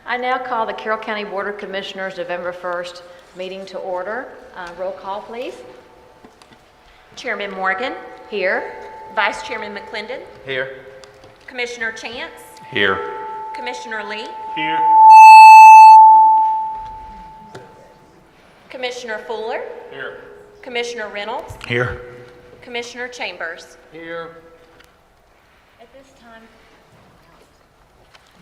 I now call the Carroll County Board of Commissioners November 1st meeting to order. Roll call, please. Chairman Morgan. Here. Vice Chairman McClendon. Here. Commissioner Chance. Here. Commissioner Lee. Here. Commissioner Fuller. Here. Commissioner Reynolds. Here. Commissioner Chambers. Here. At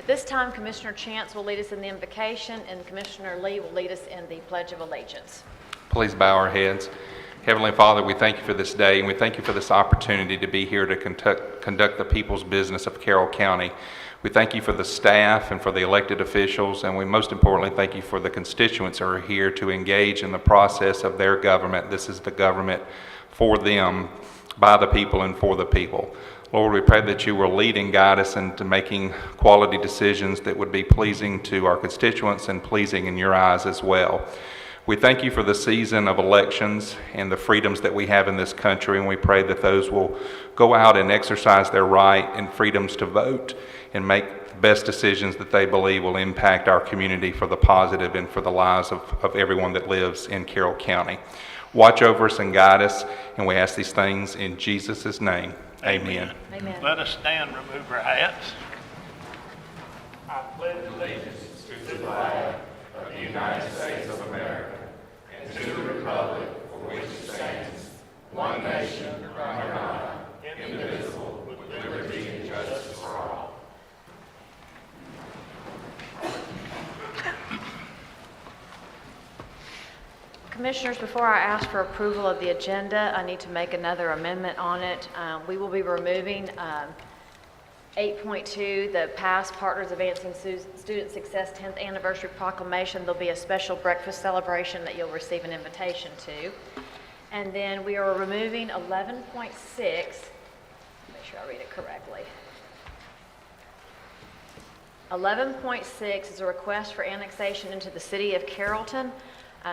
this time, Commissioner Chance will lead us in the invocation, and Commissioner Lee will lead us in the Pledge of Allegiance. Please bow our heads. Heavenly Father, we thank you for this day, and we thank you for this opportunity to be here to conduct the people's business of Carroll County. We thank you for the staff and for the elected officials, and we most importantly thank you for the constituents who are here to engage in the process of their government. This is the government for them, by the people, and for the people. Lord, we pray that you will lead and guide us into making quality decisions that would be pleasing to our constituents and pleasing in your eyes as well. We thank you for the season of elections and the freedoms that we have in this country, and we pray that those will go out and exercise their right and freedoms to vote and make the best decisions that they believe will impact our community for the positive and for the lives of everyone that lives in Carroll County. Watch over us and guide us, and we ask these things in Jesus' name. Amen. Amen. Let us stand and remove our hats. I pledge allegiance to the flag of the United States of America and to the republic for which it stands, one nation, under God, indivisible, with liberty and justice for all. Commissioners, before I ask for approval of the agenda, I need to make another amendment on it. We will be removing 8.2, the Past Partners Advancing Student Success 10th Anniversary Proclamation. There'll be a special breakfast celebration that you'll receive an invitation to. And then we are removing 11.6. Make sure I read it correctly. 11.6 is a request for annexation into the city of Carrollton.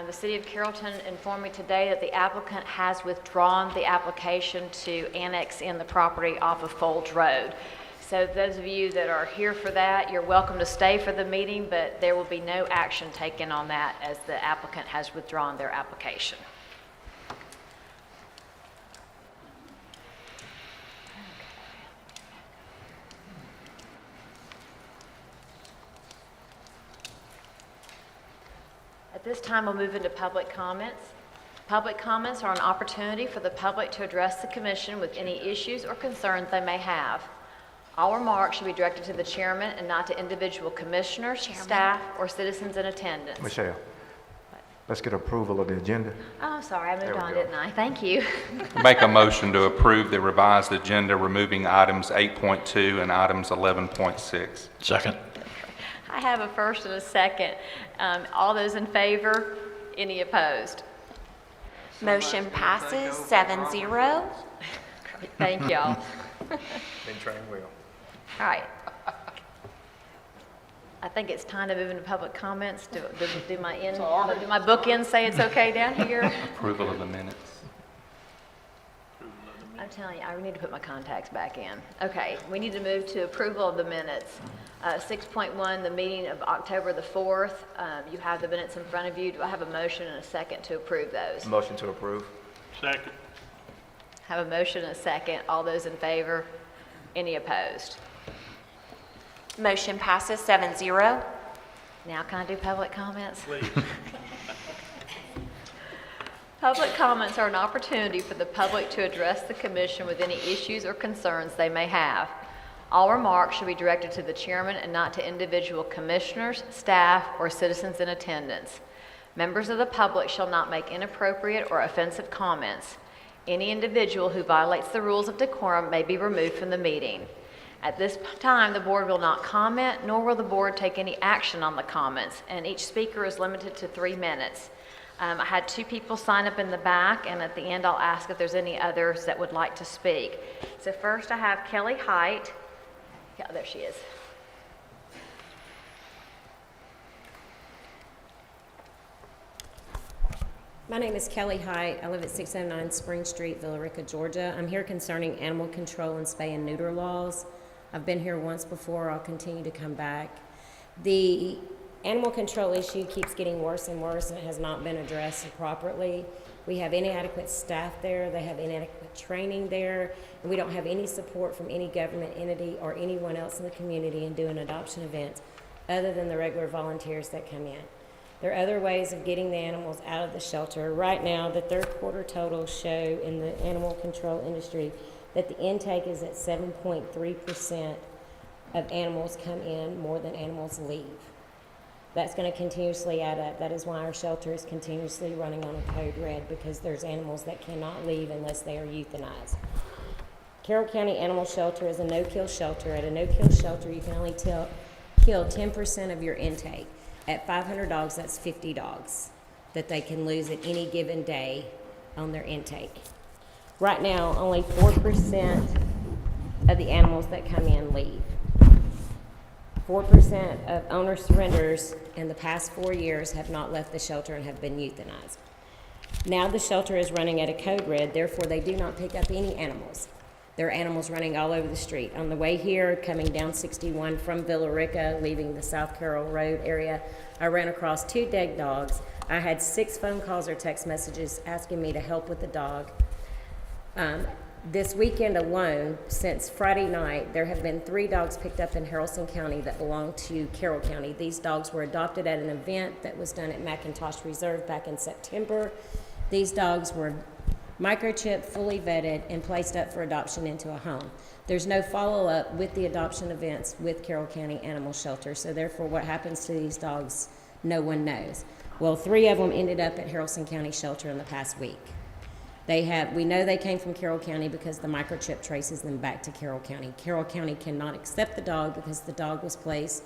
The City of Carrollton informed me today that the applicant has withdrawn the application to annex in the property off of Folds Road. So those of you that are here for that, you're welcome to stay for the meeting, but there will be no action taken on that as the applicant has withdrawn their application. At this time, we'll move into public comments. Public comments are an opportunity for the public to address the commission with any issues or concerns they may have. All remarks should be directed to the chairman and not to individual commissioners, staff, or citizens in attendance. Michelle, let's get approval of the agenda. Oh, I'm sorry, I moved There we on, go. didn't I? Thank you. Make a motion to approve the revised agenda, removing items 8.2 and items 11.6. Second. I have a first and a second. All those in favor? Any opposed? Motion passes 7-0. Thank y'all. Been trained well. All right. I think it's time to move into public comments. Do my bookends say it's okay down here? Approval of the minutes. I'm telling you, I need to put my contacts back in. Okay, we need to move to approval of the minutes. 6.1, the meeting of October the 4th. You have the minutes in front of you. Do I have a motion and a second to approve those? Motion to approve. Second. Have a motion and a second. All those in favor? Any opposed? Motion passes 7-0. Now can I do public comments? Please. Public comments are an opportunity for the public to address the commission with any issues or concerns they may have. All remarks should be directed to the chairman and not to individual commissioners, staff, or citizens in attendance. Members of the public shall not make inappropriate or offensive comments. Any individual who violates the rules of decorum may be removed from the meeting. At this time, the board will not comment, nor will the board take any action on the comments, and each speaker is limited to 3 minutes. I had 2 people sign up in the back, and at the end I'll ask if there's any others that would like to speak. So first I have Kelly Height. Yeah, there she is. My name is Kelly Height. I live at 609 Spring Street, Villa Rica, Georgia. I'm here concerning animal control and spay and neuter laws. I've been here once before. I'll continue to come back. The animal control issue keeps getting worse and worse, and it has not been addressed properly. We have inadequate staff there, they have inadequate training there, and we don't have any support from any government entity or anyone else in the community in doing adoption events other than the regular volunteers that come in. There are other ways of getting the animals out of the shelter. Right now, the third quarter totals show in the animal control industry that the intake is at 7.3% of animals come in more than animals leave. That's going to continuously add up. That is why our shelter is continuously running on a code red, because there's animals that cannot leave unless they are euthanized. Carroll County Animal Shelter is a no-kill shelter. At a no-kill shelter, you can only kill 10% of your intake. At 500 dogs, that's 50 dogs that they can lose at any given day on their intake. Right now, only 4% of the animals that come in leave. 4% of owner surrenders in the past 4 years have not left the shelter and have been euthanized. Now the shelter is running at a code red, therefore they do not pick up any animals. There are animals running all over the street. On the way here, coming down 61 from Villa Rica, leaving the South Carroll Road area, I ran across 2 dead dogs. I had 6 phone calls or text messages asking me to help with the dog. This weekend alone, since Friday night, there have been 3 dogs picked up in Harrelson County that belong to Carroll County. These dogs were adopted at an event that was done at McIntosh Reserve back in September. These dogs were microchipped, fully vetted, and placed up for adoption into a home. There's no follow-up with the adoption events with Carroll County Animal Shelter, so therefore what happens to these dogs, no one knows. Well, 3 of them ended up at Harrelson County Shelter in the past week. We know they came from Carroll County because the microchip traces them back to Carroll County. Carroll County cannot accept the dog because the dog was placed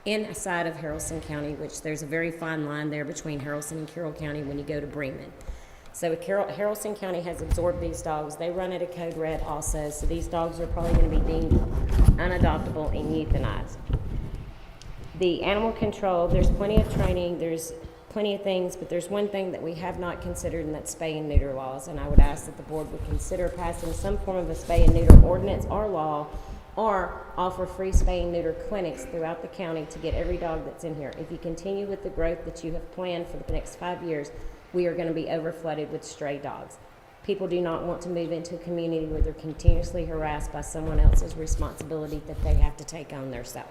inside of Harrelson County, which there's a very fine line there between Harrelson and Carroll County when you go to Bremen. So Harrelson County has absorbed these dogs. They run at a code red also, so these dogs are probably going to be deemed unadoptable and euthanized. The animal control, there's plenty of training, there's plenty of things, but there's one thing that we have not considered, and that's spay and neuter laws, and I would ask that the board would consider passing some form of a spay and neuter ordinance or law, or offer free spay and neuter clinics throughout the county to get every dog that's in here. If you continue with the growth that you have planned for the next 5 years, we are going to be overflooded with stray dogs. People do not want to move into a community where they're continuously harassed by someone else's responsibility that they have to take on themselves.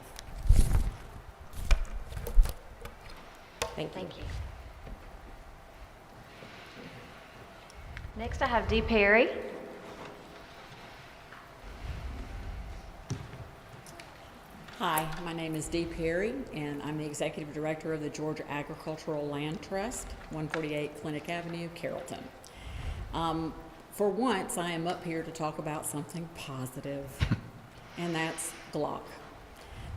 Thank you. Thank you. Next, I have Dee Perry. Hi, my name is Dee Perry, and I'm the Executive Director of the Georgia Agricultural Land Trust, 148 Clinic Avenue, Carrollton. For once, I am up here to talk about something positive, and that's Glock.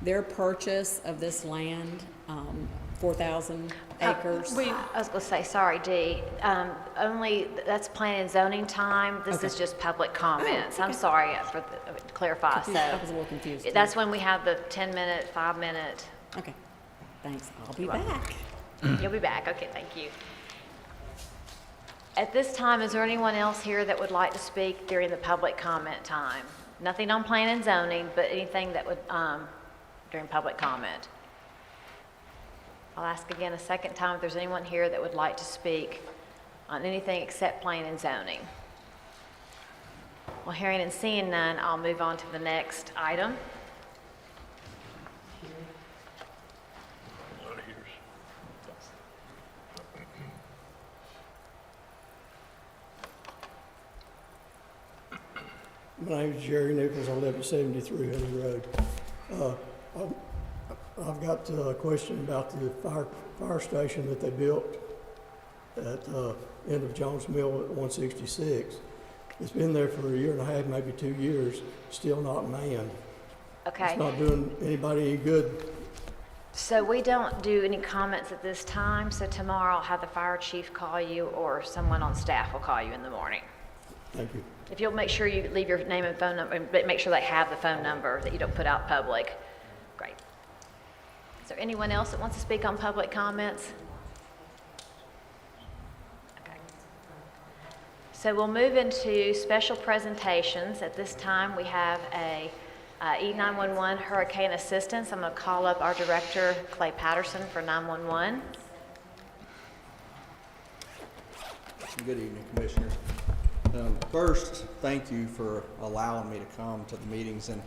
Their purchase of this land, 4,000 acres. I was going to say, sorry, Dee, that's planning and zoning time. This is just public comments. okay. I'm sorry to clarify. Confused. I was a little confused. That's when we have the 10-minute, 5-minute. Okay, thanks. I'll be back. You'll be back. Okay, thank you. At this time, is there anyone else here that would like to speak during the public comment time? Nothing on plan and zoning, but anything that would, during public comment. I'll ask again a second time if there's anyone here that would like to speak on anything except plan and zoning. Well, hearing and seeing none, I'll move on to the next item. My name is Jerry Nichols. I live at 73 Honey Road. I've got a question about the fire station that they built at end of Jones Mill at 166. It's been there for 1.5 years, maybe 2 years, still not manned. Okay. It's not doing anybody any good. So we don't do any comments at this time, so tomorrow I'll have the fire chief call you or someone on staff will call you in the morning. Thank you. If you'll make sure you leave your name and phone number, and make sure they have the phone number that you don't put out public. Great. Is there anyone else that wants to speak on public comments? Okay. So we'll move into special presentations. At this time, we have a E911 Hurricane Assistance. I'm going to call up our Director, Clay Patterson, for 911. Good evening, Commissioners. First, thank you for allowing me to come to the meetings and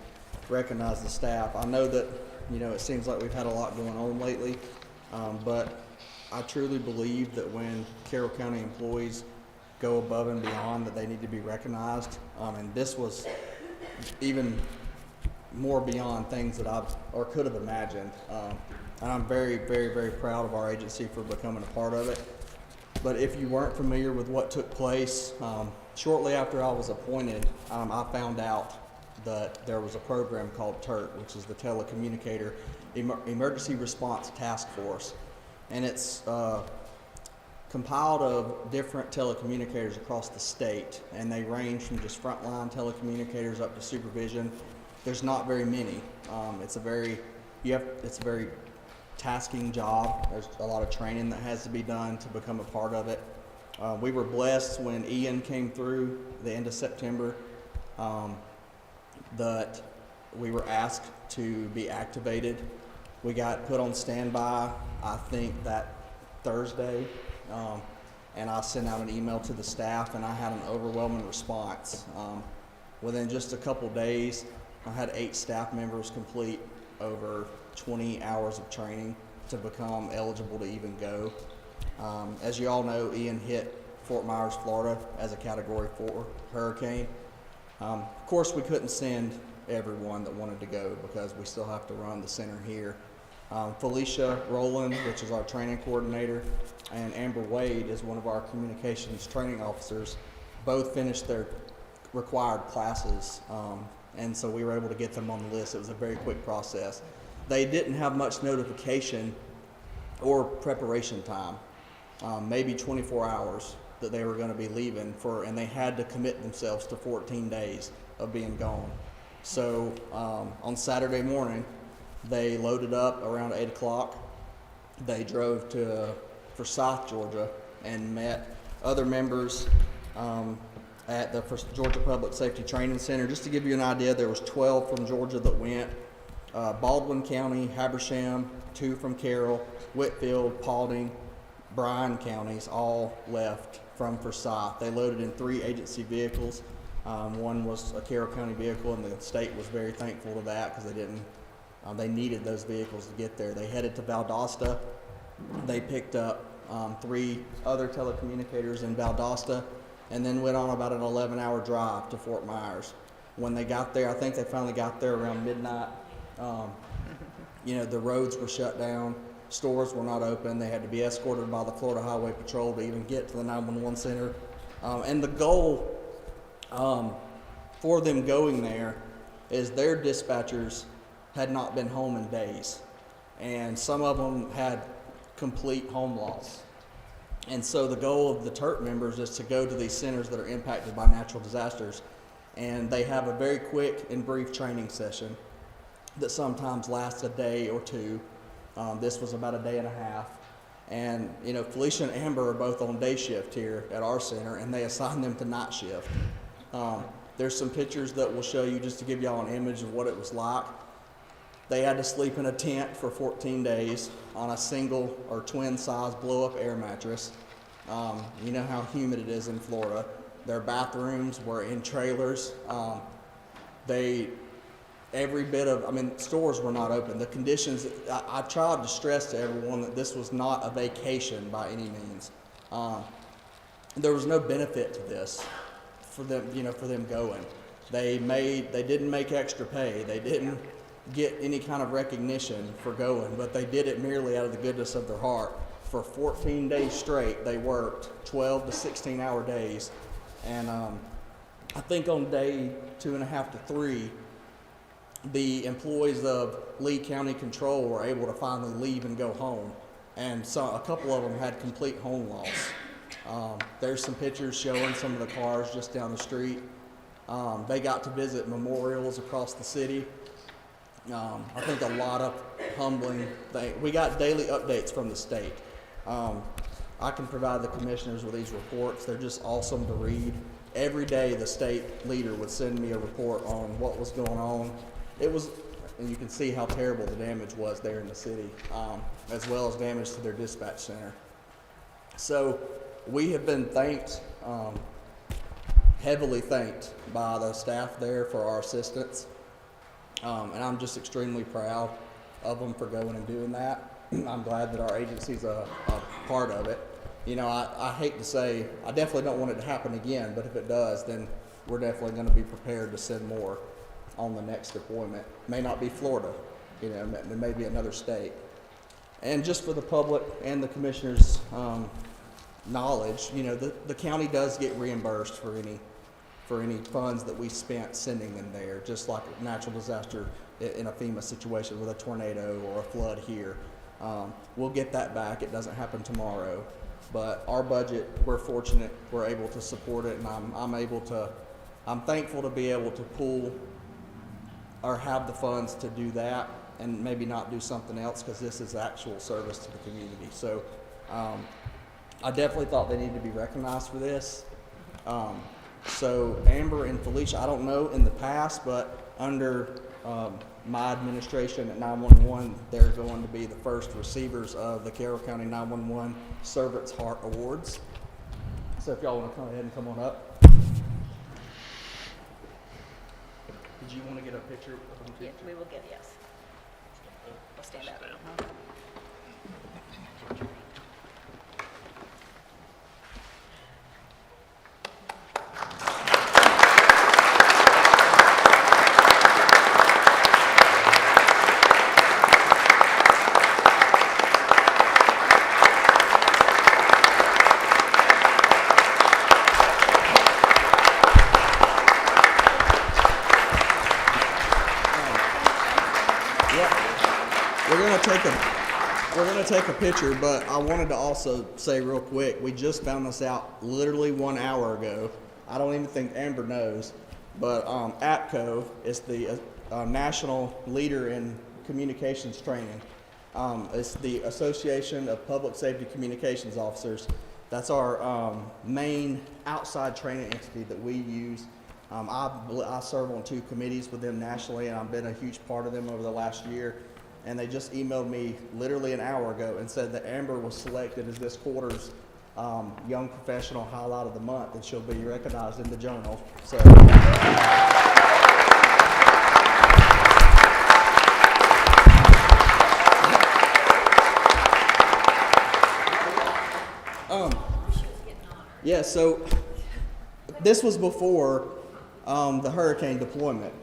recognize the staff. I know that, it seems like we've had a lot going on lately, but I truly believe that when Carroll County employees go above and beyond, that they need to be recognized. And this was even more beyond things that I've or could have imagined. And I'm very, very, very proud of our agency for becoming a part of it. But if you weren't familiar with what took place, shortly after I was appointed, I found out that there was a program called TERT, which is the Telecommunicator Emergency Response Task Force. And it's compiled of different telecommunicators across the state, and they range from just frontline telecommunicators up to supervision. There's not very many. It's a very tasking job. There's a lot of training that has to be done to become a part of it. We were blessed when Ian came through the end of September that we were asked to be activated. We got put on standby, I think, that Thursday, and I sent out an email to the staff, and I had an overwhelming response. Within just a couple days, I had 8 staff members complete over 20 hours of training to become eligible to even go. As you all know, Ian hit Fort Myers, Florida as a Category 4 hurricane. Of course, we couldn't send everyone that wanted to go because we still have to run the center here. Felicia Rowland, which is our training coordinator, and Amber Wade is one of our communications training officers, both finished their required classes, and so we were able to get them on the list. It was a very quick process. They didn't have much notification or preparation time, maybe 24 hours that they were going to be leaving for, and they had to commit themselves to 14 days of being gone. So on Saturday morning, they loaded up around 8 o'clock. They drove to Forsyth, Georgia, and met other members at the Georgia Public Safety Training Center. Just to give you an idea, there was 12 from Georgia that went. Baldwin County, Habersham, 2 from Carroll, Whitfield, Paulding, Bryan counties all left from Forsyth. They loaded in 3 agency vehicles. One was a Carroll County vehicle, and the state was very thankful to that because they needed those vehicles to get there. They headed to Valdosta. They picked up 3 other telecommunicators in Valdosta, and then went on about an 11-hour drive to Fort Myers. When they got there, I think they finally got there around midnight. The roads were shut down. Stores were not open. They had to be escorted by the Florida Highway Patrol to even get to the 911 center. And the goal for them going there is their dispatchers had not been home in days. And some of them had complete home loss. And so the goal of the TERT members is to go to these centers that are impacted by natural disasters. And they have a very quick and brief training session that sometimes lasts a day or 2. This was about a day and a half. And, Felicia and Amber are both on day shift here at our center, and they assign them to night shift. There's some pictures that will show you, just to give y'all an image of what it was like. They had to sleep in a tent for 14 days on a single or twin size blow up air mattress. You know how humid it is in Florida. Their bathrooms were in trailers. Stores were not open. The conditions, I tried to stress to everyone that this was not a vacation by any means. There was no benefit to this for them, for them going. They didn't make extra pay. They didn't get any kind of recognition for going, but they did it merely out of the goodness of their heart. For 14 days straight, they worked 12 to 16-hour days. And I think on day 2.5 to 3, the employees of Lee County Control were able to finally leave and go home. And so a couple of them had complete home loss. There's some pictures showing some of the cars just down the street. They got to visit memorials across the city. I think a lot of humbling things. We got daily updates from the state. I can provide the commissioners with these reports. They're just awesome to read. Every day the state leader would send me a report on what was going on. it was, and you can see how terrible the damage was there in the city, as well as damage to their dispatch center. So we have been thanked, heavily thanked by the staff there for our assistance. And I'm just extremely proud of them for going and doing that. I'm glad that our agency's a part of it. You know, I hate to say, I definitely don't want it to happen again, but if it does, then we're definitely going to be prepared to send more on the next deployment. May not be Florida, you know, it may be another state. And just for the public and the commissioners' knowledge, you know, the county does get reimbursed for any funds that we spent sending them there, just like a natural disaster in a FEMA situation with a tornado or a flood here. We'll get that back. It doesn't happen tomorrow. But our budget, we're fortunate we're able to support it, and I'm thankful to be able to pull or have the funds to do that and maybe not do something else, because this is actual service to the community. So I definitely thought they needed to be recognized for this. So Amber and Felicia, I don't know in the past, but under my administration at 911, they're going to be the first receivers of the Carroll County 911 Servant's Heart Awards. So if y'all want to come ahead and come on up. Did you want to get a picture of them too? Yeah, we will get, yes. We'll stand up. We're gonna take a picture, but I wanted to also say real quick, we just found this out literally 1 hour ago. I don't even think Amber knows, but APCO is the national leader in communications training. It's the Association of Public Safety Communications Officers. That's our main outside training entity that we use. I serve on 2 committees with them nationally, and I've been a huge part of them over the last year. And they just emailed me literally an hour ago and said that Amber was selected as this quarter's Young Professional Highlight of the Month, and she'll be recognized in the journal. So. Yeah, so this was before the hurricane deployment.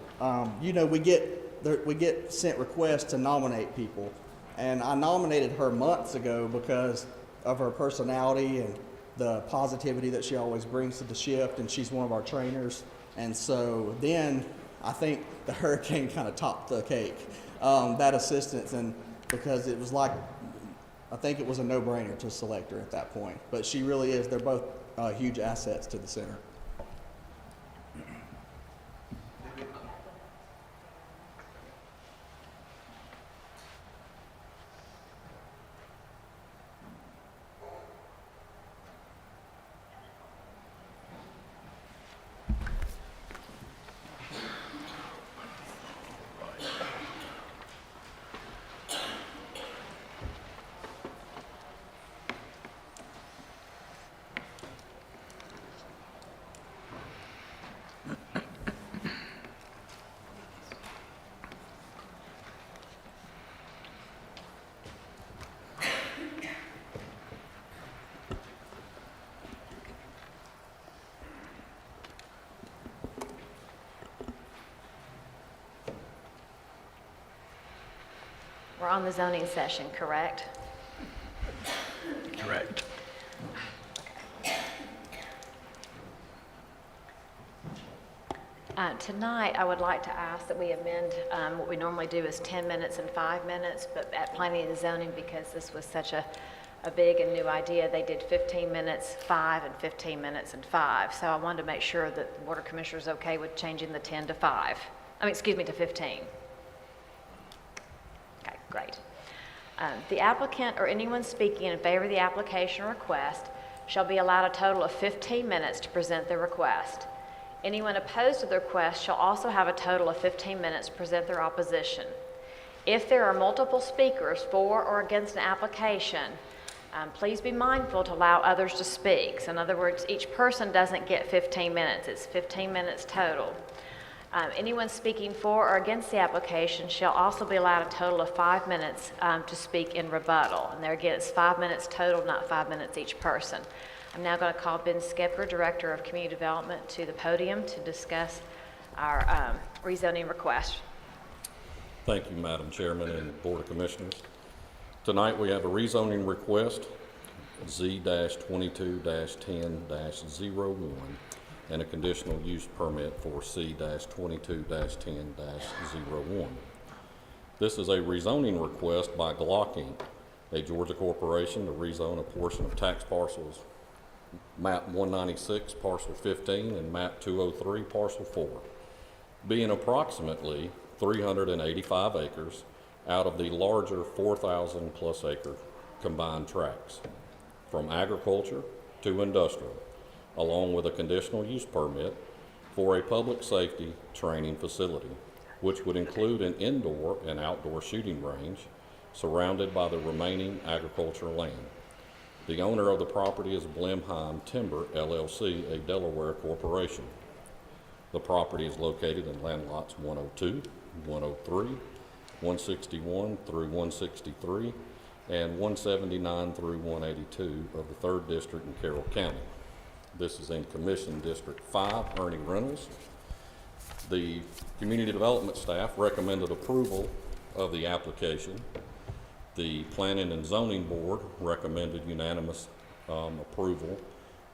You know, we get sent requests to nominate people, and I nominated her months ago because of her personality and the positivity that she always brings to the shift, and she's one of our trainers. And so then I think the hurricane kind of topped the cake, that assistance, and because it was like, I think it was a no-brainer to select her at that point. But she really is, they're both huge assets to the center. We're on the zoning session, correct? Correct. Tonight, I would like to ask that we amend, what we normally do is 10 minutes and 5 minutes, but at planning and zoning, because this was such a big and new idea, they did 15 minutes, 5, and 15 minutes and 5. So I wanted to make sure that the Board of Commissioners is okay with changing the 10 to 5. To 15. Okay, great. The applicant or anyone speaking in favor of the application or request shall be allowed a total of 15 minutes to present their request. Anyone opposed to the request shall also have a total of 15 minutes to present their opposition. If there are multiple speakers for or against an application, please be mindful to allow others to speak. So in other words, each person doesn't get 15 minutes. It's 15 minutes total. Anyone speaking for or against the application shall also be allowed a total of 5 minutes to speak in rebuttal. And there again, it's 5 minutes total, not 5 minutes each person. I'm now going to call Ben Skipper, Director of Community Development, to the podium to discuss our rezoning request. Thank you, Madam Chairman and Board of Commissioners. Tonight we have a rezoning request, Z-22-10-01, and a conditional use permit for C-22-10-01. This is a rezoning request by Glock Inc., a Georgia corporation, to rezone a portion of tax parcels map 196, parcel 15, and map 203, parcel 4, being approximately 385 acres out of the larger 4,000 plus acre combined tracts, from agriculture to industrial, along with a conditional use permit for a public safety training facility, which would include an indoor and outdoor shooting range surrounded by the remaining agricultural land. The owner of the property is Blemheim Timber, LLC, a Delaware corporation. The property is located in land lots 102, 103, 161 through 163, and 179 through 182 of the 3rd District in Carroll County. This is in Commission District 5, Ernie Reynolds. The Community Development staff recommended approval of the application. The Planning and Zoning Board recommended unanimous approval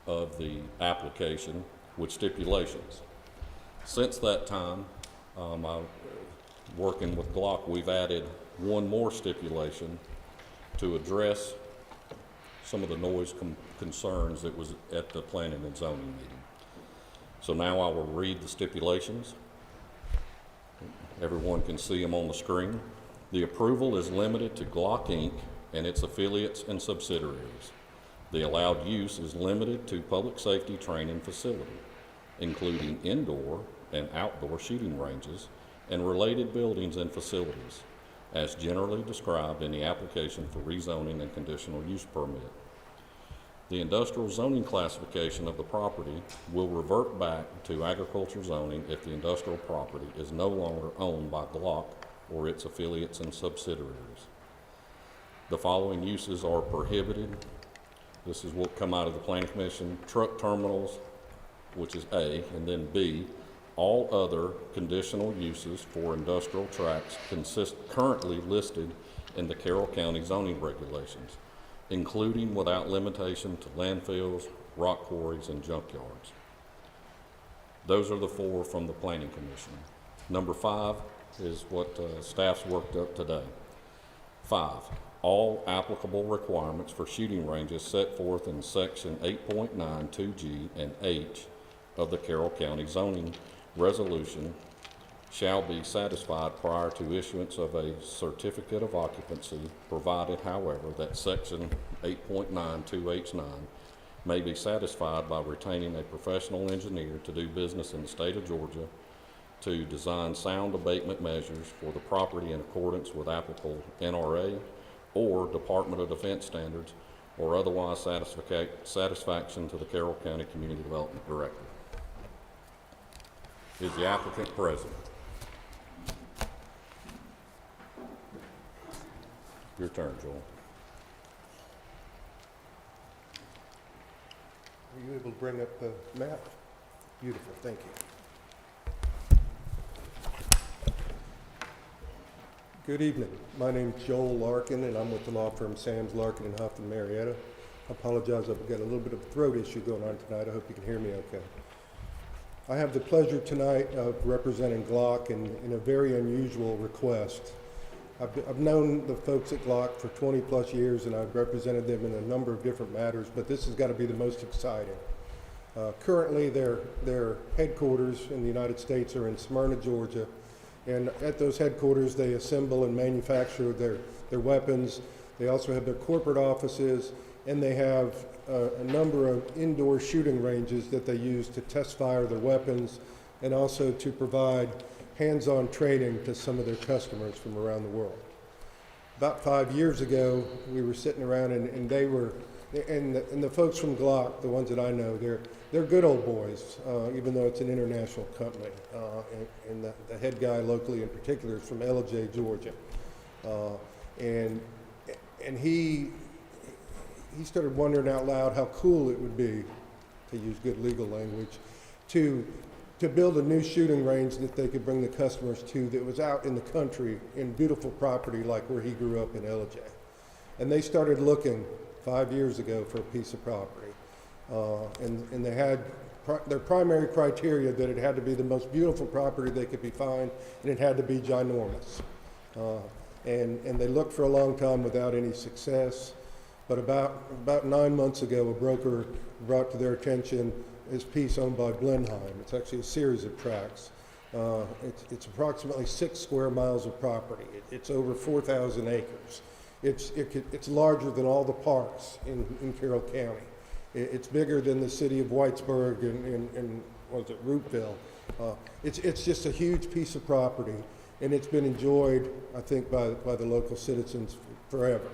of the application with stipulations. Since that time, working with Glock, we've added one more stipulation to address some of the noise concerns that was at the Planning and Zoning meeting. So now I will read the stipulations. Everyone can see them on the screen. The approval is limited to Glock Inc. and its affiliates and subsidiaries. The allowed use is limited to public safety training facility, including indoor and outdoor shooting ranges and related buildings and facilities, as generally described in the application for rezoning and conditional use permit. The industrial zoning classification of the property will revert back to agriculture zoning if the industrial property is no longer owned by Glock or its affiliates and subsidiaries. The following uses are prohibited. This is what come out of the Planning Commission: truck terminals, which is A, and then B, all other conditional uses for industrial tracts currently listed in the Carroll County zoning regulations, including without limitation to landfills, rock quarries, and junkyards. Those are the 4 from the Planning Commission. Number 5 is what staff's worked up today. 5, all applicable requirements for shooting ranges set forth in section 8.9 2G and H of the Carroll County zoning resolution shall be satisfied prior to issuance of a certificate of occupancy, provided, however, that section 8.9 2H9 may be satisfied by retaining a professional engineer to do business in the state of Georgia to design sound abatement measures for the property in accordance with applicable NRA or Department of Defense standards, or otherwise satisfaction to the Carroll County Community Development Director. Is the applicant present? Your turn, Joel. Are you able to bring up the map? Beautiful, thank you. Good evening. My name's Joel Larkin, and I'm with the law firm Sams, Larkin & Huff in Marietta. I apologize, I've got a little bit of a throat issue going on tonight. I hope you can hear me okay. I have the pleasure tonight of representing Glock in a very unusual request. I've known the folks at Glock for 20 plus years, and I've represented them in a number of different matters, but this has got to be the most exciting. Currently, their headquarters in the United States are in Smyrna, Georgia, and at those headquarters they assemble and manufacture their weapons. They also have their corporate offices, and they have a number of indoor shooting ranges that they use to test fire their weapons and also to provide hands-on training to some of their customers from around the world. About 5 years ago, we were sitting around and they were, and the folks from Glock, the ones that I know, they're good old boys, even though it's an international company. And the head guy locally in particular is from LJ, Georgia. And he started wondering out loud how cool it would be, to use good legal language, to build a new shooting range that they could bring the customers to that was out in the country in beautiful property like where he grew up in LJ. And they started looking 5 years ago for a piece of property. And they had their primary criteria that it had to be the most beautiful property they could find, and it had to be ginormous. And they looked for a long time without any success. But about 9 months ago, a broker brought to their attention this piece owned by Blenheim. It's actually a series of tracts. It's approximately 6 square miles of property. It's over 4,000 acres. It's larger than all the parks in Carroll County. It's bigger than the city of Whitesburg and what was it, Roopville. It's just a huge piece of property, and it's been enjoyed, I think, by the local citizens forever.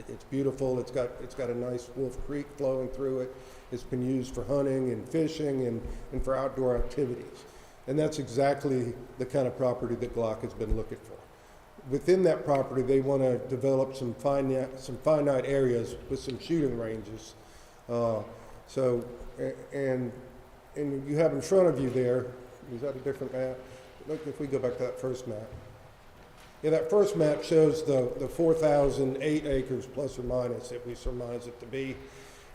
It's beautiful. It's got a nice Wolf Creek flowing through it. It's been used for hunting and fishing and for outdoor activities. And that's exactly the kind of property that Glock has been looking for. Within that property, they want to develop some finite areas with some shooting ranges. And you have in front of you there, is that a different map? Look, if we go back to that first map. Yeah, that first map shows the 4,008 acres plus or minus that we surmise it to be.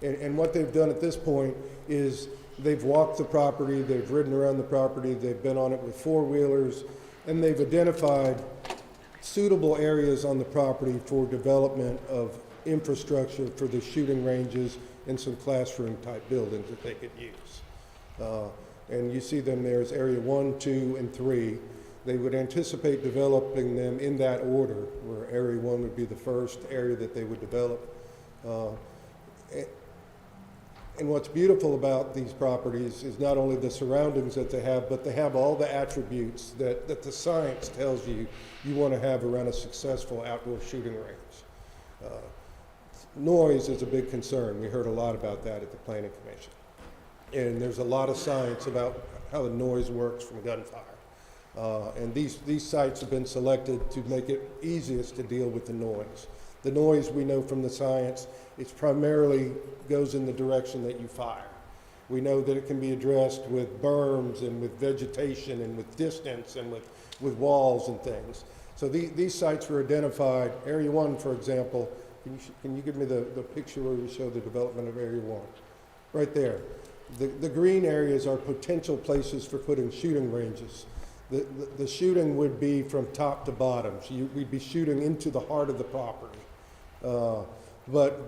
And what they've done at this point is they've walked the property, they've ridden around the property, they've been on it with four-wheelers, and they've identified suitable areas on the property for development of infrastructure for the shooting ranges and some classroom-type buildings that they could use. And you see them there as Area 1, 2, and 3. They would anticipate developing them in that order, where Area 1 would be the first area that they would develop. And what's beautiful about these properties is not only the surroundings that they have, but they have all the attributes that the science tells you want to have around a successful outdoor shooting range. Noise is a big concern. We heard a lot about that at the Planning Commission. And there's a lot of science about how the noise works from gunfire. And these sites have been selected to make it easiest to deal with the noise. The noise, we know from the science, it primarily goes in the direction that you fire. We know that it can be addressed with berms and with vegetation and with distance and with walls and things. So these sites were identified. Area 1, for example, can you give me the picture where we show the development of Area 1? Right there. The green areas are potential places for putting shooting ranges. The shooting would be from top to bottom. So we'd be shooting into the heart of the property. But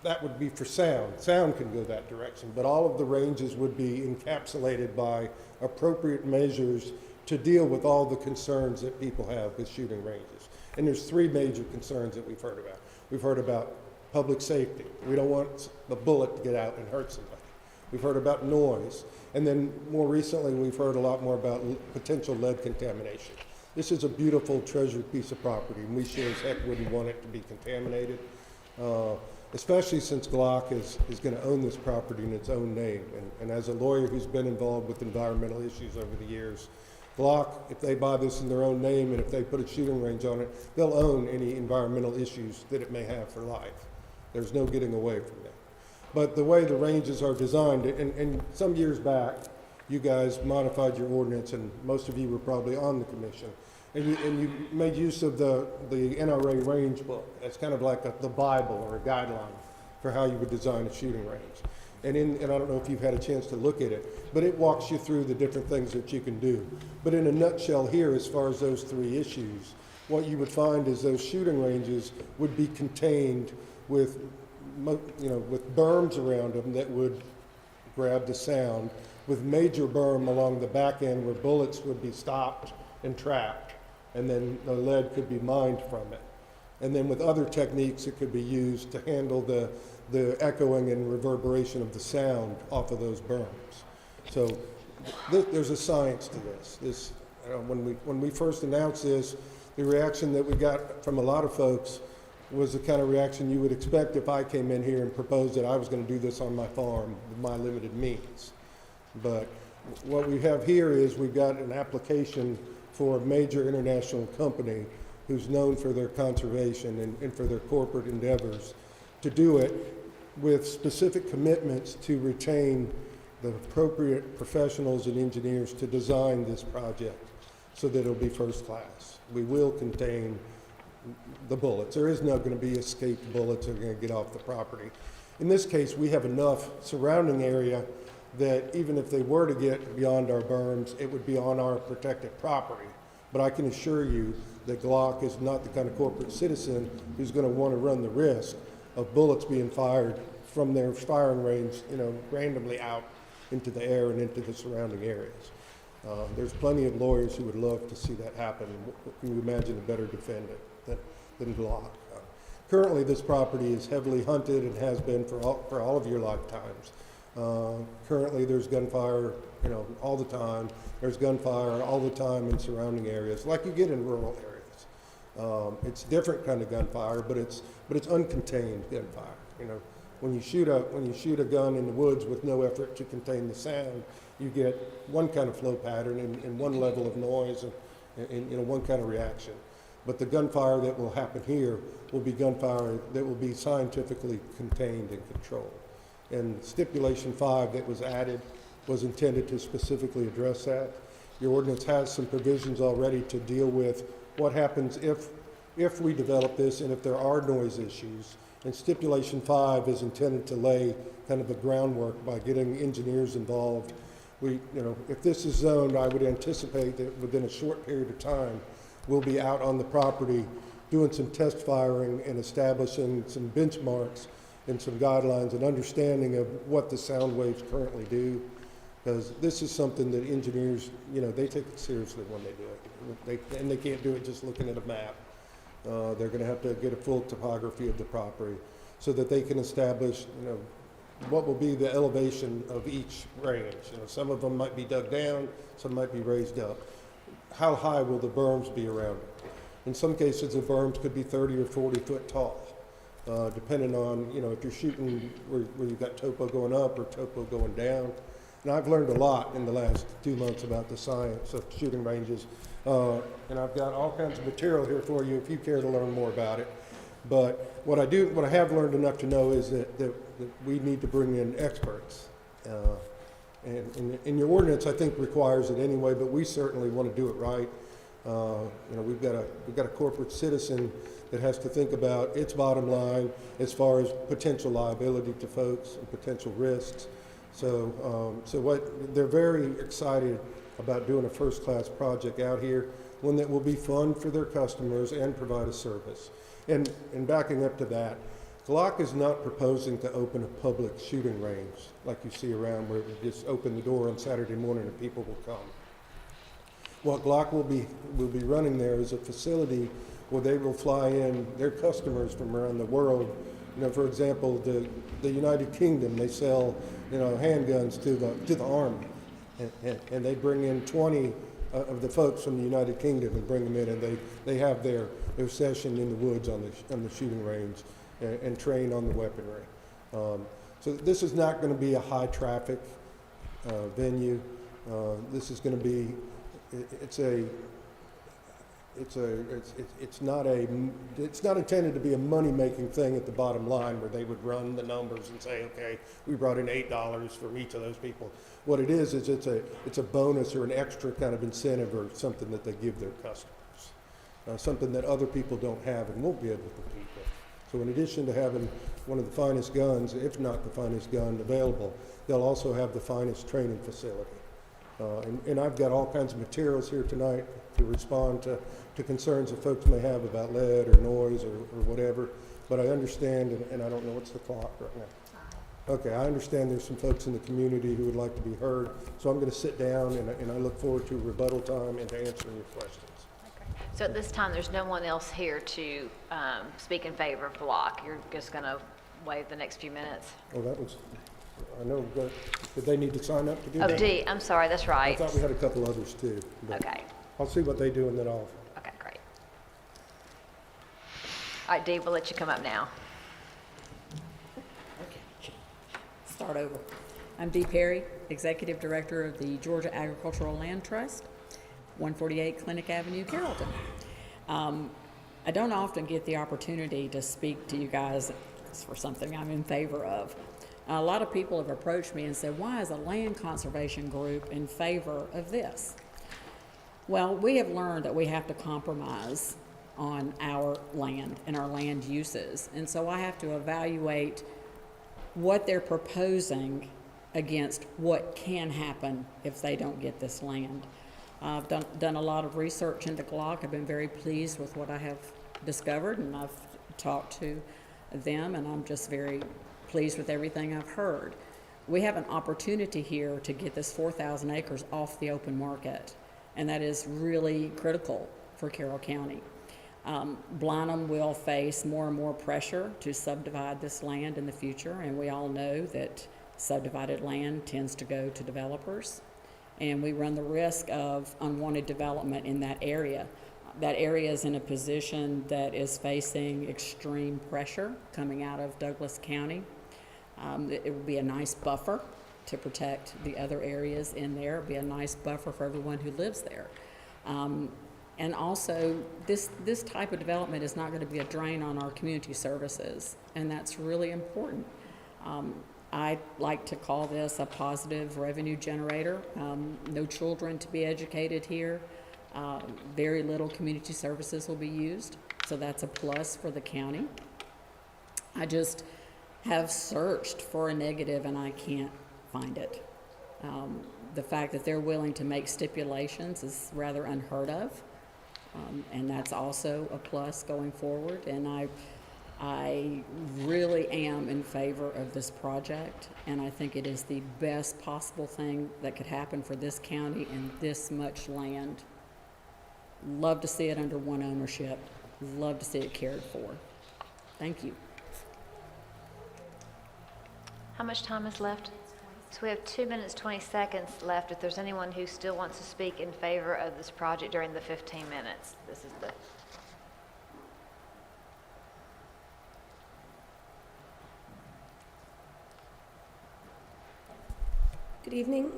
that would be for sound. Sound can go that direction, but all of the ranges would be encapsulated by appropriate measures to deal with all the concerns that people have with shooting ranges. And there's three major concerns that we've heard about. We've heard about public safety. We don't want the bullet to get out and hurt somebody. We've heard about noise. And then more recently, we've heard a lot more about potential lead contamination. This is a beautiful treasured piece of property, and we sure as heck wouldn't want it to be contaminated, especially since Glock is going to own this property in its own name. And as a lawyer who's been involved with environmental issues over the years, Glock, if they buy this in their own name and if they put a shooting range on it, they'll own any environmental issues that it may have for life. There's no getting away from that. But the way the ranges are designed, and some years back, you guys modified your ordinance, and most of you were probably on the commission, and you made use of the NRA range book. It's kind of like the Bible or a guideline for how you would design a shooting range. And I don't know if you've had a chance to look at it, but it walks you through the different things that you can do. But in a nutshell here, as far as those three issues, what you would find is those shooting ranges would be contained with berms around them that would grab the sound, with major berm along the back end where bullets would be stopped and trapped, and then the lead could be mined from it. And then with other techniques, it could be used to handle the echoing and reverberation of the sound off of those berms. So there's a science to this. When we first announced this, the reaction that we got from a lot of folks was the kind of reaction you would expect if I came in here and proposed that I was going to do this on my farm with my limited means. But what we have here is we've got an application for a major international company who's known for their conservation and for their corporate endeavors to do it with specific commitments to retain the appropriate professionals and engineers to design this project so that it'll be first class. We will contain the bullets. There is not going to be escaped bullets that are going to get off the property. In this case, we have enough surrounding area that even if they were to get beyond our berms, it would be on our protected property. But I can assure you that Glock is not the kind of corporate citizen who's going to want to run the risk of bullets being fired from their firing range, randomly out into the air and into the surrounding areas. There's plenty of lawyers who would love to see that happen. Can you imagine a better defendant than Glock? Currently, this property is heavily hunted and has been for all of your lifetimes. Currently, there's gunfire, all the time. There's gunfire all the time in surrounding areas, like you get in rural areas. It's different kind of gunfire, but it's uncontained gunfire. When you shoot a gun in the woods with no effort to contain the sound, you get one kind of flow pattern and one level of noise and one kind of reaction. But the gunfire that will happen here will be gunfire that will be scientifically contained and controlled. And stipulation 5 that was added was intended to specifically address that. Your ordinance has some provisions already to deal with what happens if we develop this and if there are noise issues. And stipulation 5 is intended to lay kind of the groundwork by getting engineers involved. If this is zoned, I would anticipate that within a short period of time, we'll be out on the property doing some test firing and establishing some benchmarks and some guidelines and understanding of what the sound waves currently do. Because this is something that engineers, they take it seriously when they do it. And they can't do it just looking at a map. They're going to have to get a full topography of the property so that they can establish, what will be the elevation of each range. Some of them might be dug down, some might be raised up. How high will the berms be around it? In some cases, the berms could be 30 or 40 foot tall, depending on, if you're shooting where you've got topo going up or topo going down. And I've learned a lot in the last 2 months about the science of shooting ranges. And I've got all kinds of material here for you if you care to learn more about it. But what I have learned enough to know is that we need to bring in experts. And your ordinance, I think, requires it anyway, but we certainly want to do it right. We've got a corporate citizen that has to think about its bottom line as far as potential liability to folks and potential risks. So they're very excited about doing a first-class project out here, one that will be fun for their customers and provide a service. And backing up to that, Glock is not proposing to open a public shooting range like you see around where we just open the door on Saturday morning and people will come. What Glock will be running there is a facility where they will fly in their customers from around the world. For example, the United Kingdom, they sell handguns to the Army, and they bring in 20 of the folks from the United Kingdom and bring them in, and they have their session in the woods on the shooting range and train on the weaponry. So this is not going to be a high traffic venue. This is going to be it's not intended to be a money-making thing at the bottom line where they would run the numbers and say, okay, we brought in $8 for each of those people. What it is it's a bonus or an extra kind of incentive or something that they give their customers, something that other people don't have and won't be able to compete with. So in addition to having one of the finest guns, if not the finest gun available, they'll also have the finest training facility. And I've got all kinds of materials here tonight to respond to concerns that folks may have about lead or noise or whatever. But I understand, and I don't know what's the clock right now. Okay, I understand there's some folks in the community who would like to be heard. So I'm going to sit down, and I look forward to rebuttal time and to answering your questions. So at this time, there's no one else here to speak in favor of the block. You're just going to waive the next few minutes? Oh, that was, I know, but did they need to sign up to do Oh, that? D, I'm sorry, that's I right. thought we had a couple others too. but Okay, I'll see what they do and then I'll, okay, great. All right, D, we'll let you come up now. Start over. I'm Dee Perry, Executive Director of the Georgia Agricultural Land Trust, 148 Clinic Avenue, Carrollton. I don't often get the opportunity to speak to you guys for something I'm in favor of. A lot of people have approached me and said, why is a land conservation group in favor of this? Well, we have learned that we have to compromise on our land and our land uses. And so I have to evaluate what they're proposing against what can happen if they don't get this land. I've done a lot of research into Glock. I've been very pleased with what I have discovered, and I've talked to them, and I'm just very pleased with everything I've heard. We have an opportunity here to get this 4,000 acres off the open market, and that is really critical for Carroll County. Blenheim will face more and more pressure to subdivide this land in the future, and we all know that subdivided land tends to go to developers, and we run the risk of unwanted development in that area. That area is in a position that is facing extreme pressure coming out of Douglas County. It would be a nice buffer to protect the other areas in there. It would be a nice buffer for everyone who lives there. And also, this type of development is not going to be a drain on our community services, and that's really important. I like to call this a positive revenue generator. No children to be educated here. Very little community services will be used, so that's a plus for the county. I just have searched for a negative and I can't find it. The fact that they're willing to make stipulations is rather unheard of. And that's also a plus going forward. And I really am in favor of this project, and I think it is the best possible thing that could happen for this county and this much land. Love to see it under one ownership. Love to see it cared for. Thank you. How much time is left? So we have 2 minutes, 20 seconds left. If there's anyone who still wants to speak in favor of this project during the 15 minutes, this is the... Good evening.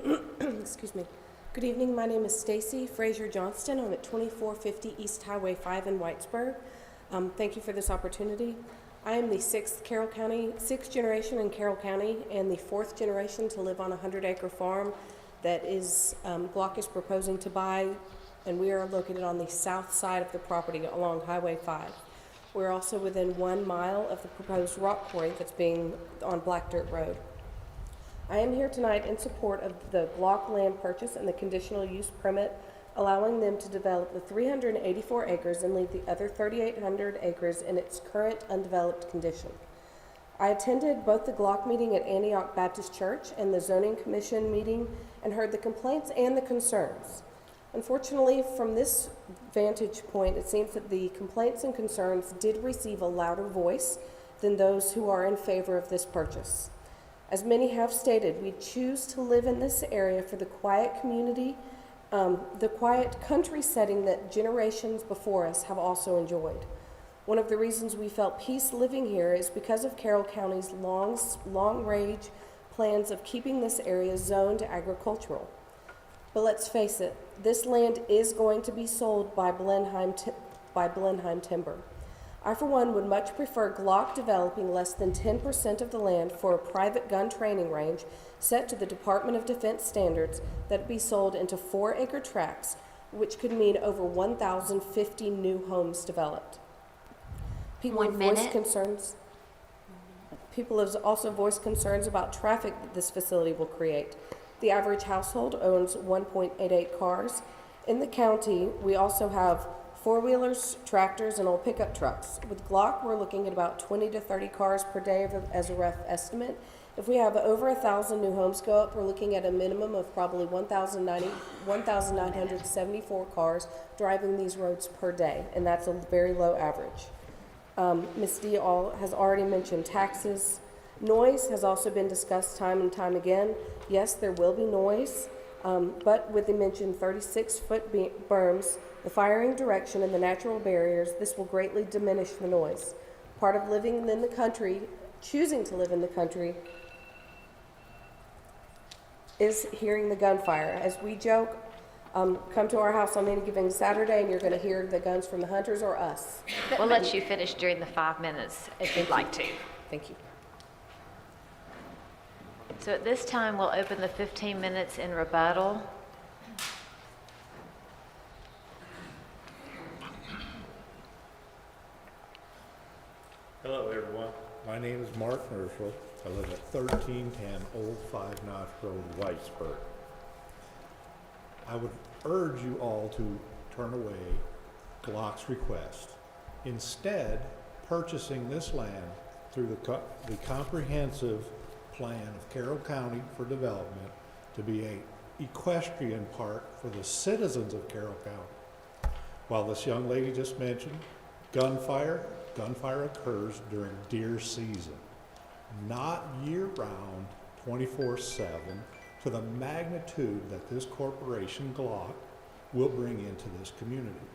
Excuse me. Good evening. My name is Stacy Frazier Johnston. I'm at 2450 East Highway 5 in Whitesburg. Thank you for this opportunity. I am the sixth generation in Carroll County, and the fourth generation to live on a 100-acre farm that Glock is proposing to buy, and we are located on the south side of the property along Highway 5. We're also within 1 mile of the proposed rock quarry that's being on Black Dirt Road. I am here tonight in support of the Glock land purchase and the conditional use permit, allowing them to develop the 384 acres and leave the other 3,800 acres in its current undeveloped condition. I attended both the Glock meeting at Antioch Baptist Church and the Zoning Commission meeting and heard the complaints and the concerns. Unfortunately, from this vantage point, it seems that the complaints and concerns did receive a louder voice than those who are in favor of this purchase. As many have stated, we choose to live in this area for the quiet community, the quiet country setting that generations before us have also enjoyed. One of the reasons we felt peace living here is because of Carroll County's long-range plans of keeping this area zoned agricultural. But let's face it, this land is going to be sold by Blenheim Timber. I, for one, would much prefer Glock developing less than 10% of the land for a private gun training range set to the Department of Defense standards that be sold into 4-acre tracts, which could mean over 1,050 new homes developed. People have also voiced concerns about traffic that this facility will create. The average household owns 1.88 cars. In the county, we also have four-wheelers, tractors, and old pickup trucks. With Glock, we're looking at about 20 to 30 cars per day as a rough estimate. If we have over 1,000 new homes go up, we're looking at a minimum of probably 1,974 cars driving these roads per day, and that's a very low average. Ms. D has already mentioned taxes. Noise has also been discussed time and time again. Yes, there will be noise, but with the mentioned 36-foot berms, the firing direction, and the natural barriers, this will greatly diminish the noise. Part of living in the country, choosing to live in the country, is hearing the gunfire. As we joke, come to our house on any given Saturday and you're going to hear the guns from the hunters or us. We'll let you finish during the 5 minutes if you'd like to. Thank you. So at this time, we'll open the 15 minutes in rebuttal. Hello, everyone. My name is Mark Herschel. I live at 1310 Old Five Notch Road, Whitesburg. I would urge you all to turn away Glock's request. Instead, purchasing this land through the comprehensive plan of Carroll County for development to be a equestrian park for the citizens of Carroll County. While this young lady just mentioned, gunfire occurs during deer season, not year-round, 24/7, to the magnitude that this corporation, Glock, will bring into this community.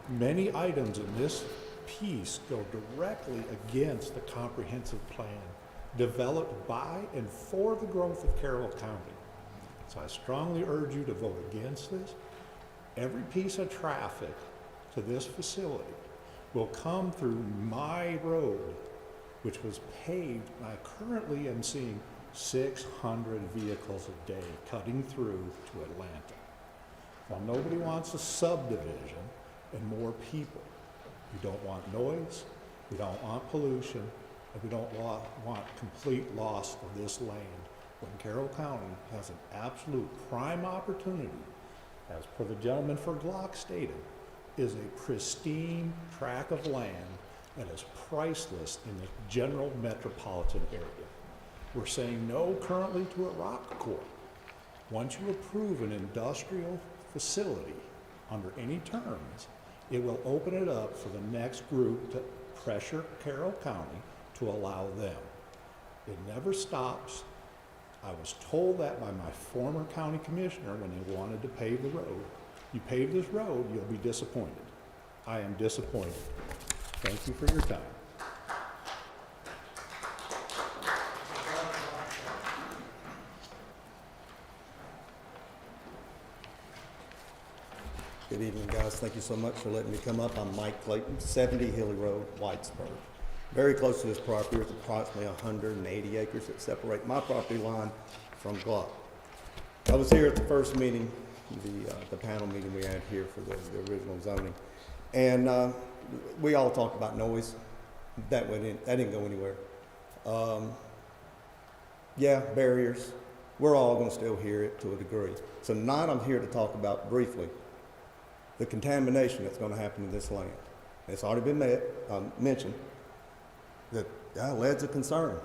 Many items in this piece go directly against the comprehensive plan developed by and for the growth of Carroll County. So I strongly urge you to vote against this. Every piece of traffic to this facility will come through my road, which was paved, and I currently am seeing 600 vehicles a day cutting through to Atlanta. While nobody wants a subdivision and more people, we don't want noise, we don't want pollution, and we don't want complete loss of this land when Carroll County has an absolute prime opportunity, as per the gentleman for Glock stated, is a pristine tract of land that is priceless in the general metropolitan area. We're saying no currently to a rock core. Once you approve an industrial facility under any terms, it will open it up for the next group to pressure Carroll County to allow them. It never stops. I was told that by my former county commissioner when they wanted to pave the road. You pave this road, you'll be disappointed. I am disappointed. Thank you for your time. Good evening, guys. Thank you so much for letting me come up. I'm Mike Clayton, 70 Hilly Road, Whitesburg. Very close to this property. There's approximately 180 acres that separate my property line from Glock. I was here at the first meeting, the panel meeting we had here for the original zoning, and we all talked about noise. That didn't go anywhere. Yeah, barriers. We're all going to still hear it to a degree. So tonight I'm here to talk about briefly the contamination that's going to happen in this land. It's already been mentioned that lead's a concern.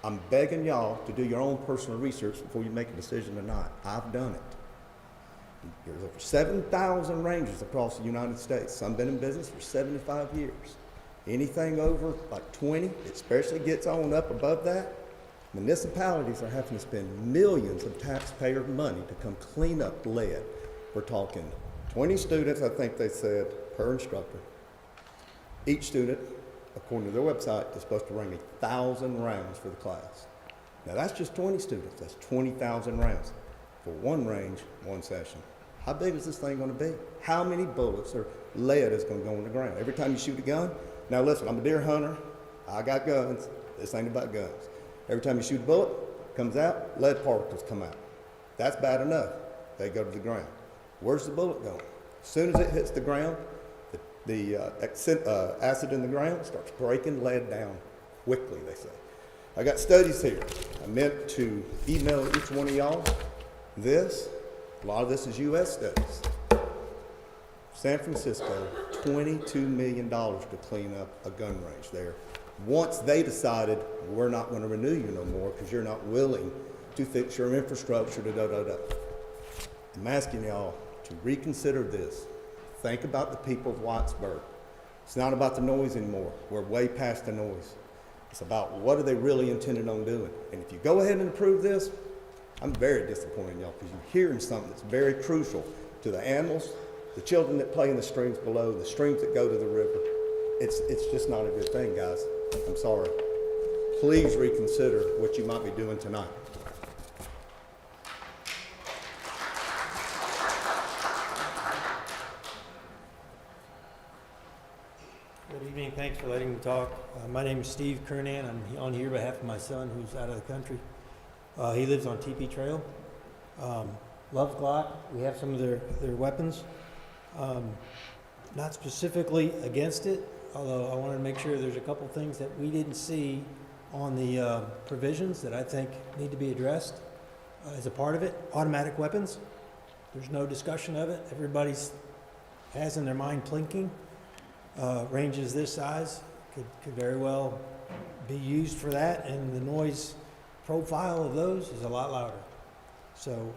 I'm begging y'all to do your own personal research before you make a decision or not. I've done it. There's over 7,000 rangers across the United States. Some been in business for 75 years. Anything over like 20, especially gets on up above that, municipalities are having to spend millions of taxpayer money to come clean up lead. We're talking 20 students, I think they said, per instructor. Each student, according to their website, is supposed to bring 1,000 rounds for the class. Now that's just 20 students, that's 20,000 rounds for one range, one session. How big is this thing gonna be? How many bullets or lead is gonna go in the ground? Every time you shoot a gun, now listen, I'm a deer hunter, I got guns, this ain't about guns. Every time you shoot a bullet, comes out, lead particles come out. That's bad enough, they go to the ground. Where's the bullet going? As soon as it hits the ground, the acid in the ground starts breaking lead down quickly, they say. I got studies here. I meant to email each one of y'all this. A lot of this is U.S. studies. San Francisco, $22 million to clean up a gun range there. Once they decided, we're not going to renew you no more because you're not willing to fix your infrastructure, da-da-da-da. I'm asking y'all to reconsider this. Think about the people of Whitesburg. It's not about the noise anymore. We're way past the noise. It's about what are they really intended on doing. And if you go ahead and approve this, I'm very disappointed in y'all because you're hearing something that's very crucial to the animals, the children that play in the streams below, the streams that go to the river. It's just not a good thing, guys. I'm sorry. Please reconsider what you might be doing tonight. Good evening. Thanks for letting me talk. My name is Steve Kernan. I'm on here on behalf of my son who's out of the country. He lives on TP Trail. Loves Glock. We have some of their weapons. Not specifically against it, although I wanted to make sure there's a couple things that we didn't see on the provisions that I think need to be addressed as a part of it. Automatic weapons. There's no discussion of it. Everybody's has in their mind plinking. Ranges this size could very well be used for that, and the noise profile of those is a lot louder. So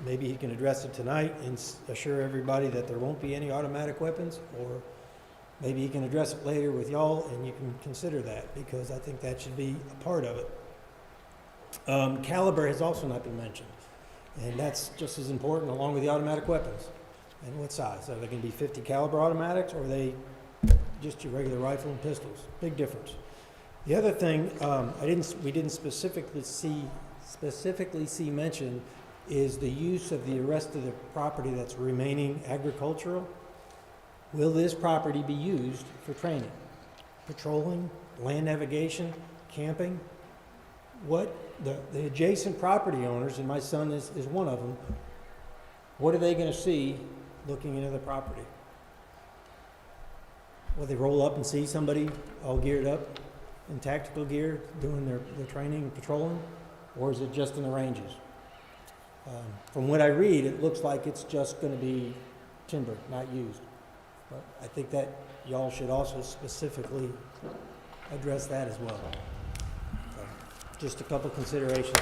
maybe he can address it tonight and assure everybody that there won't be any automatic weapons, or maybe he can address it later with y'all and you can consider that, because I think that should be a part of it. Caliber has also not been mentioned, and that's just as important along with the automatic weapons. And what size? Are they going to be 50 caliber automatics, or are they just your regular rifle and pistols? Big difference. The other thing we didn't specifically see mentioned is the use of the rest of the property that's remaining agricultural. Will this property be used for training, patrolling, land navigation, camping? What the adjacent property owners, and my son is one of them, what are they going to see looking into the property? Will they roll up and see somebody all geared up in tactical gear doing their training and patrolling? Or is it just in the ranges? From what I read, it looks like it's just going to be timber, not used. But I think that y'all should also specifically address that as well. Just a couple considerations.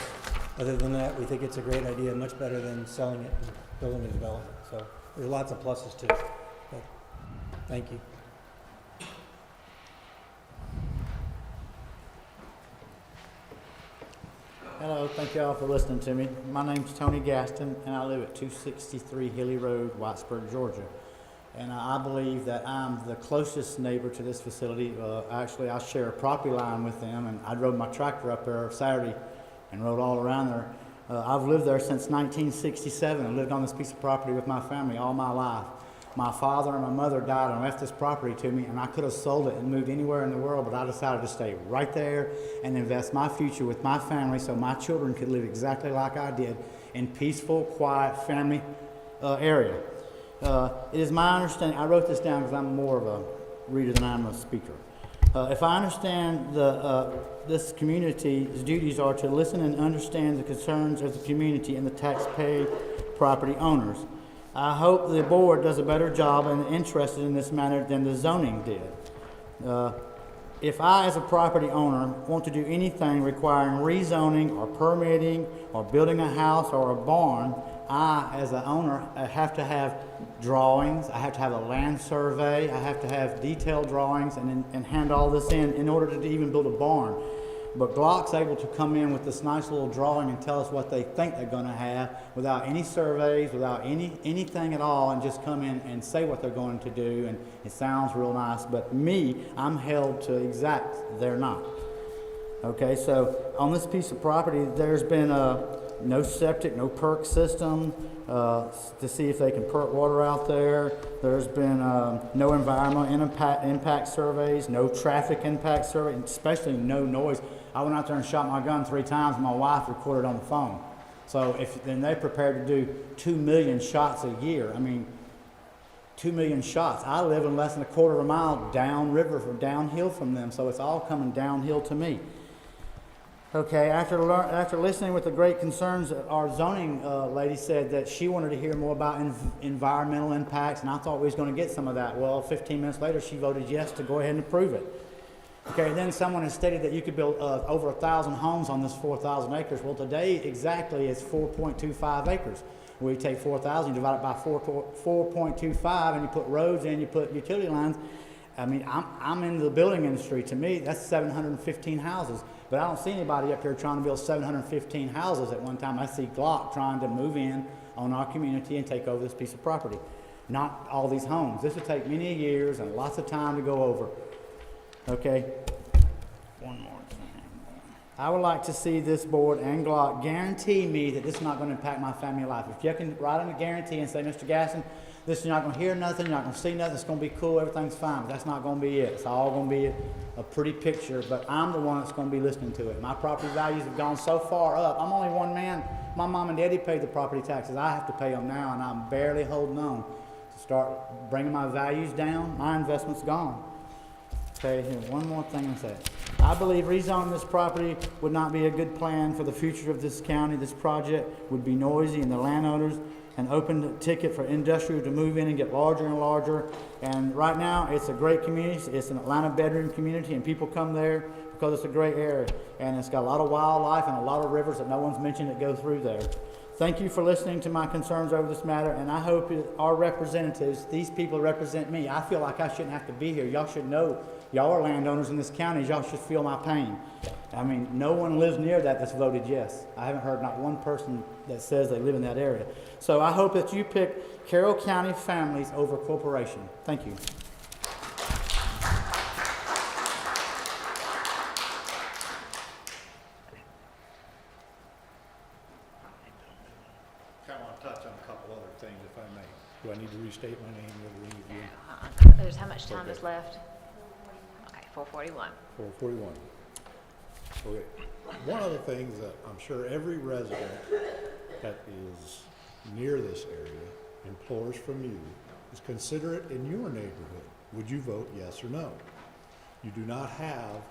Other than that, we think it's a great idea, much better than selling it and building a development. So there's lots of pluses to it. But thank you. Hello, thank you all for listening to me. My name's Tony Gaston, and I live at 263 Hilly Road, Whitesburg, Georgia. And I believe that I'm the closest neighbor to this facility. Actually, I share a property line with them, and I drove my tractor up there Saturday and rode all around there. I've lived there since 1967 and lived on this piece of property with my family all my life. My father and my mother died and left this property to me, and I could have sold it and moved anywhere in the world, but I decided to stay right there and invest my future with my family so my children could live exactly like I did in peaceful, quiet, family area. It is my understanding, I wrote this down because I'm more of a reader than I'm a speaker. If I understand this community's duties are to listen and understand the concerns of the community and the taxpayer property owners. I hope the board does a better job and interested in this matter than the zoning did. If I, as a property owner, want to do anything requiring rezoning or permitting or building a house or a barn, I, as an owner, have to have drawings, I have to have a land survey, I have to have detailed drawings and hand all this in order to even build a barn. But Glock's able to come in with this nice little drawing and tell us what they think they're going to have without any surveys, without anything at all, and just come in and say what they're going to do, and it sounds real nice. But me, I'm held to exact, they're not. Okay, so on this piece of property, there's been no septic, no perk system to see if they can perk water out there. There's been no environmental impact surveys, no traffic impact survey, especially no noise. I went out there and shot my gun 3 times, and my wife recorded on the phone. So then they're prepared to do 2 million shots a year. I mean, 2 million shots. I live in less than a quarter of a mile downriver or downhill from them, so it's all coming downhill to me. Okay, after listening with the great concerns, our zoning lady said that she wanted to hear more about environmental impacts, and I thought we was going to get some of that. Well, 15 minutes later, she voted yes to go ahead and approve it. Okay, then someone has stated that you could build over 1,000 homes on this 4,000 acres. Well, today exactly it's 4.25 acres. We take 4,000, you divide it by 4.25, and you put roads in, you put utility lines. I mean, I'm in the building industry. To me, that's 715 houses. But I don't see anybody up here trying to build 715 houses at one time. I see Glock trying to move in on our community and take over this piece of property. Not all these homes. This would take many years and lots of time to go over. Okay? One more thing. I would like to see this board and Glock guarantee me that this is not going to impact my family life. If you can write in a guarantee and say, Mr. Gaston, this, you're not going to hear nothing, you're not going to see nothing, it's going to be cool, everything's fine. But that's not going to be it. It's all going to be a pretty picture, but I'm the one that's going to be listening to it. My property values have gone so far up. I'm only one man. My mom and daddy paid the property taxes. I have to pay them now, and I'm barely holding on. To start bringing my values down, my investment's gone. Okay, here, one more thing to say. I believe rezoning this property would not be a good plan for the future of this county. This project would be noisy, and the landowners and open the ticket for industrial to move in and get larger and larger. And right now, it's a great community. It's an Atlanta bedroom community, and people come there because it's a great area. And it's got a lot of wildlife and a lot of rivers that no one's mentioned that go through there. Thank you for listening to my concerns over this matter, and I hope that our representatives, these people represent me. I feel like I shouldn't have to be here. Y'all should know. Y'all are landowners in this county. Y'all should feel my pain. I mean, no one lives near that's voted yes. I haven't heard not one person that says they live in that area. So I hope that you pick Carroll County families over corporation. Thank you. Kind of want to touch on a couple other things, if I may. Do I need to restate my name or any of you? There's how much time is left? Okay, 4:41. 441. Okay. One of the things that I'm sure every resident that is near this area implores from you is consider it in your neighborhood. Would you vote yes or no? You do not have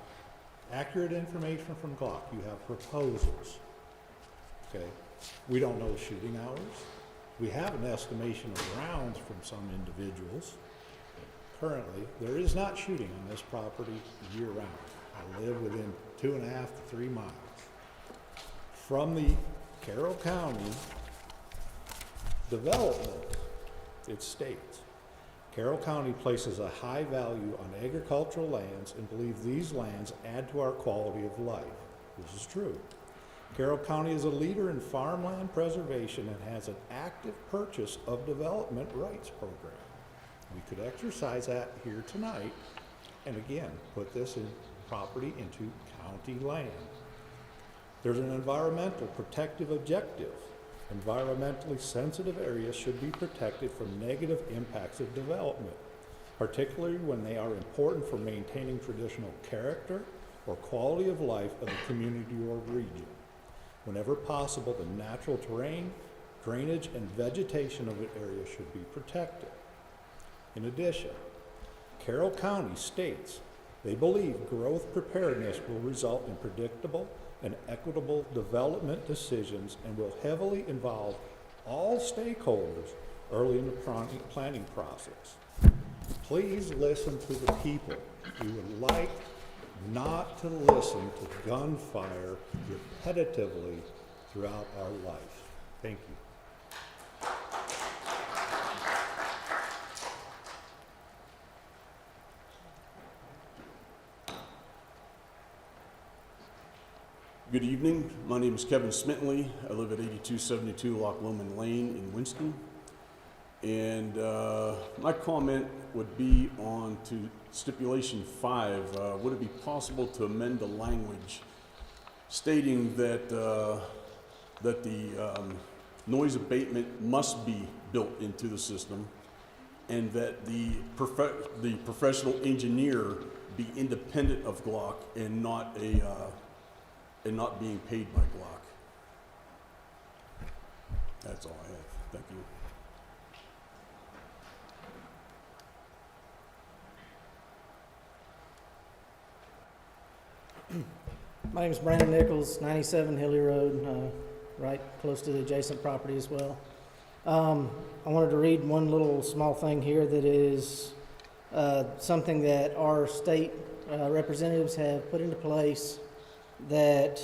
accurate information from Glock. You have proposals. Okay. We don't know shooting hours. We have an estimation of rounds from some individuals. Currently, there is not shooting on this property year-round. I live within 2.5 to 3 miles. From the Carroll County development, it states, Carroll County places a high value on agricultural lands and believes these lands add to our quality of life. This is true. Carroll County is a leader in farmland preservation and has an active purchase of development rights program. We could exercise that here tonight and again, put this in property into county land. There's an environmental protective objective. Environmentally sensitive areas should be protected from negative impacts of development, particularly when they are important for maintaining traditional character or quality of life of the community or region. Whenever possible, the natural terrain, drainage, and vegetation of the area should be protected. In addition, Carroll County states they believe growth preparedness will result in predictable and equitable development decisions and will heavily involve all stakeholders early in the planning process. Please listen to the people. We would like not to listen to gunfire repetitively throughout our life. Thank you. Good evening. My name is Kevin Smittley. I live at 8272 Loch Lomond Lane in Winston. And my comment would be on to stipulation 5. Would it be possible to amend the language stating that that the noise abatement must be built into the system, and that the professional engineer be independent of Glock and not being paid by Glock? That's all I have. Thank you. My name is Brandon Nichols, 97 Hilly Road, right close to the adjacent property as well. I wanted to read one little small thing here that is something that our state representatives have put into place that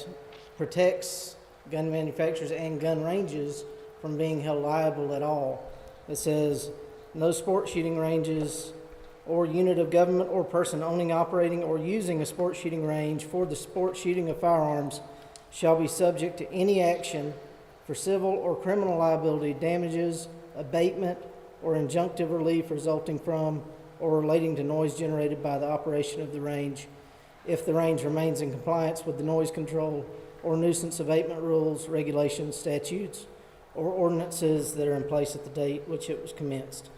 protects gun manufacturers and gun ranges from being held liable at all. It says, no sport shooting ranges or unit of government or person owning, operating, or using a sport shooting range for the sport shooting of firearms shall be subject to any action for civil or criminal liability, damages, abatement, or injunctive relief resulting from or relating to noise generated by the operation of the range, if the range remains in compliance with the noise control or nuisance abatement rules, regulations, statutes, or ordinances that are in place at the date which it was commenced.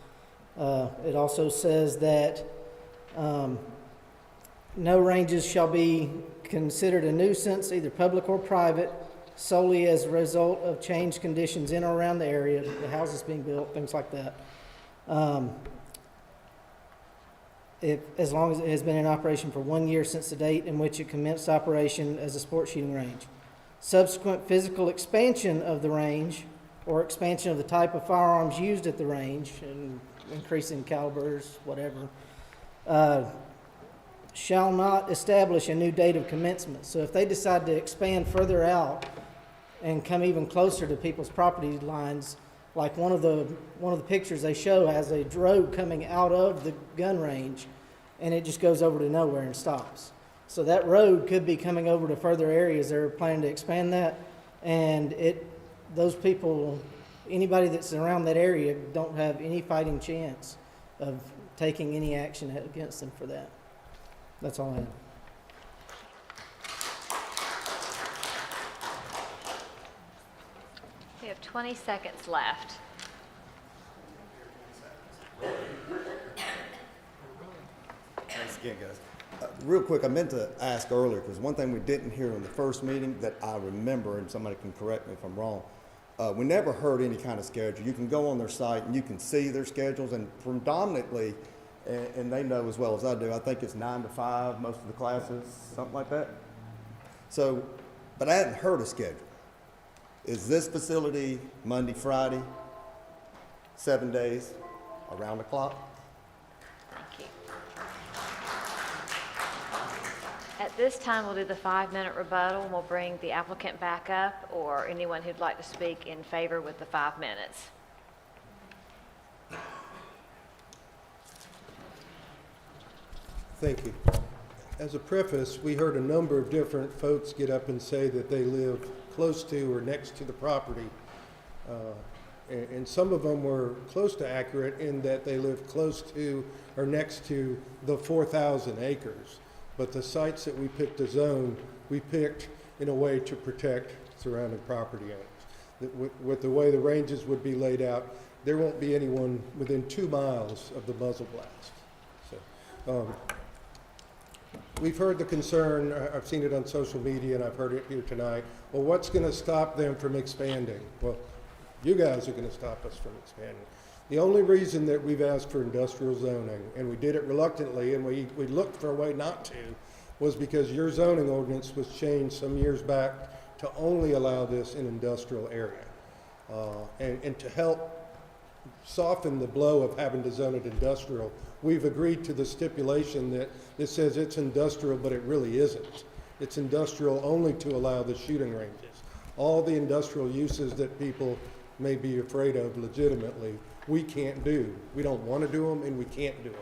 It also says that no ranges shall be considered a nuisance, either public or private, solely as a result of changed conditions in or around the area, the houses being built, things like that. As long as it has been in operation for 1 year since the date in which it commenced operation as a sport shooting range. Subsequent physical expansion of the range or expansion of the type of firearms used at the range, and increasing calibers, whatever, shall not establish a new date of commencement. So if they decide to expand further out and come even closer to people's property lines, like one of the pictures they show has a road coming out of the gun range, and it just goes over to nowhere and stops. So that road could be coming over to further areas. They're planning to expand that, and those people, anybody that's around that area, don't have any fighting chance of taking any action against them for that. That's all I have. We have 20 seconds left. Thanks again, guys. Real quick, I meant to ask earlier, because one thing we didn't hear in the first meeting that I remember, and somebody can correct me if I'm wrong, we never heard any kind of schedule. You can go on their site and you can see their schedules, and predominantly, and they know as well as I do, I think it's 9 to 5, most of the classes, something like that. So, but I hadn't heard a schedule. Is this facility Monday, Friday, 7 days, around the clock? Thank you. At this time, we'll do the 5-minute rebuttal, and we'll bring the applicant back up or anyone who'd like to speak in favor with the 5 minutes. Thank you. As a preface, we heard a number of different folks get up and say that they live close to or next to the property. And some of them were close to accurate in that they live close to or next to the 4,000 acres. But the sites that we picked to zone, we picked in a way to protect surrounding property owners. With the way the ranges would be laid out, there won't be anyone within 2 miles of the muzzle blast. So, we've heard the concern, I've seen it on social media and I've heard it here tonight. Well, what's going to stop them from expanding? Well, you guys are going to stop us from expanding. The only reason that we've asked for industrial zoning, and we did it reluctantly, and we looked for a way not to, was because your zoning ordinance was changed some years back to only allow this in industrial area. And to help soften the blow of having to zone it industrial, we've agreed to the stipulation that it says it's industrial, but it really isn't. It's industrial only to allow the shooting ranges. All the industrial uses that people may be afraid of legitimately, we can't do. We don't want to do them, and we can't do them.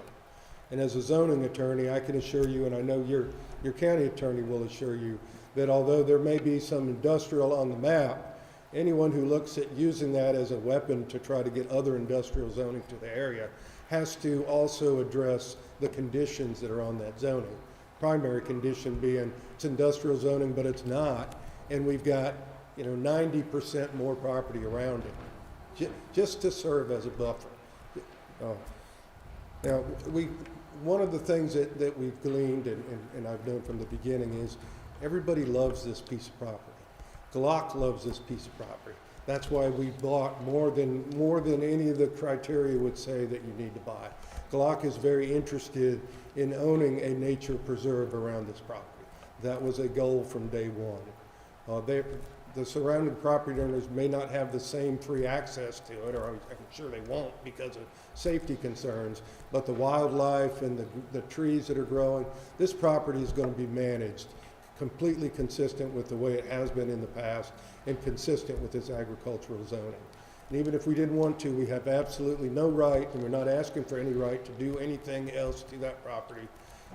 And as a zoning attorney, I can assure you, and I know your county attorney will assure you, that although there may be some industrial on the map, anyone who looks at using that as a weapon to try to get other industrial zoning to the area has to also address the conditions that are on that zoning. Primary condition being it's industrial zoning, but it's not, and we've got 90% more property around it, just to serve as a buffer. Now, one of the things that we've gleaned, and I've known from the beginning, is everybody loves this piece of property. Glock loves this piece of property. That's why we bought more than any of the criteria would say that you need to buy. Glock is very interested in owning a nature preserve around this property. That was a goal from day one. The surrounding property owners may not have the same free access to it, or I'm sure they won't because of safety concerns, but the wildlife and the trees that are growing, this property is going to be managed completely consistent with the way it has been in the past and consistent with its agricultural zoning. And even if we didn't want to, we have absolutely no right, and we're not asking for any right to do anything else to that property.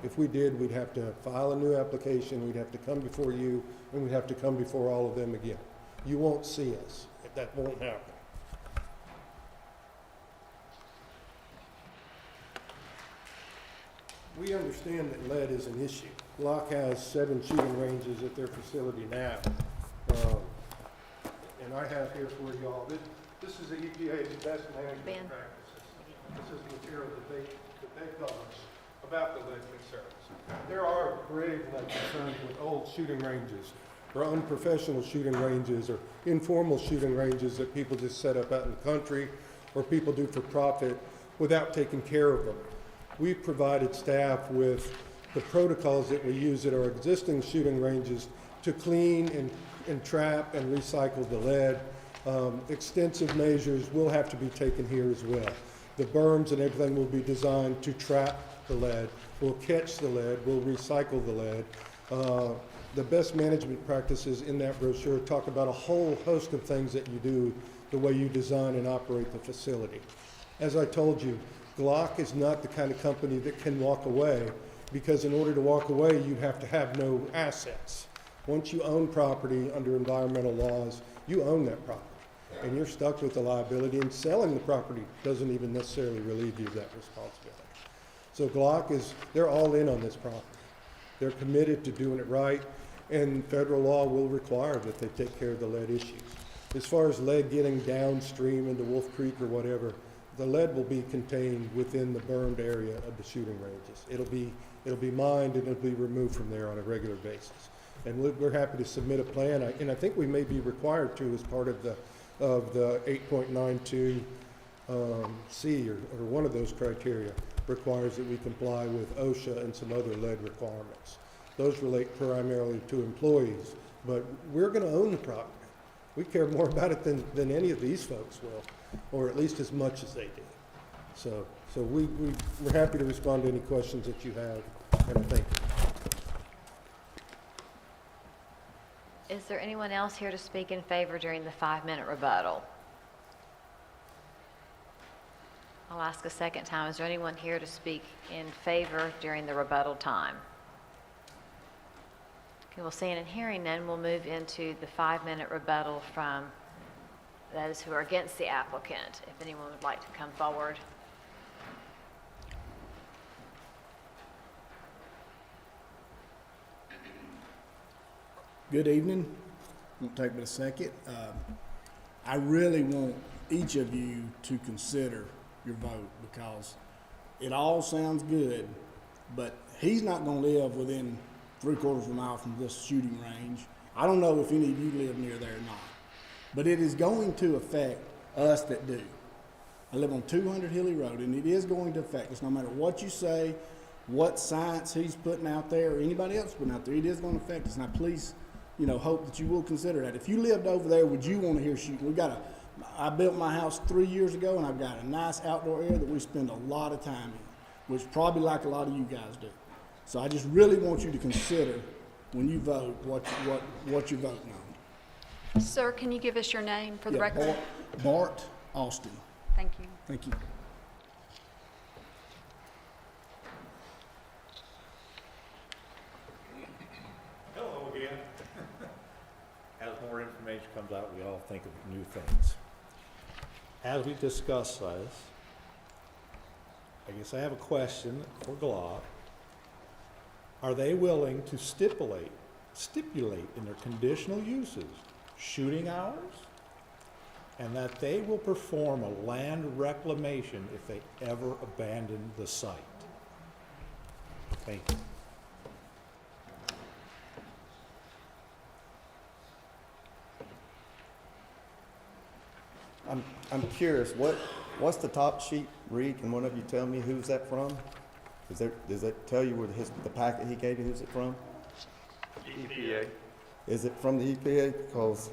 If we did, we'd have to file a new application, we'd have to come before you, and we'd have to come before all of them again. You won't see us. That won't happen. We understand that lead is an issue. Glock has 7 shooting ranges at their facility now. And I have here for y'all, this is the EPA's best management practices. This is the material that they publish about the lead concerns. There are grave lead concerns with old shooting ranges, or unprofessional shooting ranges, or informal shooting ranges that people just set up out in the country, or people do for profit without taking care of them. We've provided staff with the protocols that we use at our existing shooting ranges to clean and trap and recycle the lead. Extensive measures will have to be taken here as well. The berms and everything will be designed to trap the lead. We'll catch the lead. We'll recycle the lead. The best management practices in that brochure talk about a whole host of things that you do the way you design and operate the facility. As I told you, Glock is not the kind of company that can walk away, because in order to walk away, you have to have no assets. Once you own property under environmental laws, you own that property, and you're stuck with the liability, and selling the property doesn't even necessarily relieve you of that responsibility. So Glock they're all in on this property. They're committed to doing it right, and federal law will require that they take care of the lead issues. As far as lead getting downstream into Wolf Creek or whatever, the lead will be contained within the burned area of the shooting ranges. It'll be mined and it'll be removed from there on a regular basis. And we're happy to submit a plan, and I think we may be required to as part of the 8.92 C or one of those criteria requires that we comply with OSHA and some other lead requirements. Those relate primarily to employees, but we're going to own the property. We care more about it than any of these folks will, or at least as much as they do. So we're happy to respond to any questions that you have, and thank you. Is there anyone else here to speak in favor during the 5-minute rebuttal? I'll ask a second time. Is there anyone here to speak in favor during the rebuttal time? Okay, we'll seeing and hearing none, we'll move into the 5-minute rebuttal from those who are against the applicant. If anyone would like to come forward. Good evening. Won't take but a second. I really want each of you to consider your vote, because it all sounds good, but he's not going to live within 3/4 of a mile from this shooting range. I don't know if any of you live near there or not, but it is going to affect us that do. I live on 200 Hilly Road, and it is going to affect us no matter what you say, what science he's putting out there, or anybody else putting out there. It is going to affect us. Now, please, hope that you will consider that. If you lived over there, would you want to hear shooting? I built my house 3 years ago, and I've got a nice outdoor area that we spend a lot of time in, which probably like a lot of you guys do. So I just really want you to consider when you vote what you're voting on. Sir, can you give us your name for the record? Bart Austin. Thank you. Thank you. Hello again. As more information comes out, we all think of new things. As we discuss this, I guess I have a question for Glock. Are they willing to stipulate in their conditional uses shooting hours, and that they will perform a land reclamation if they ever abandon the site? Thank you. I'm curious, what's the top sheet read? Can one of you tell me who's that from? Does that tell you where the packet he gave you, who's it from? EPA. Is it from the EPA? Because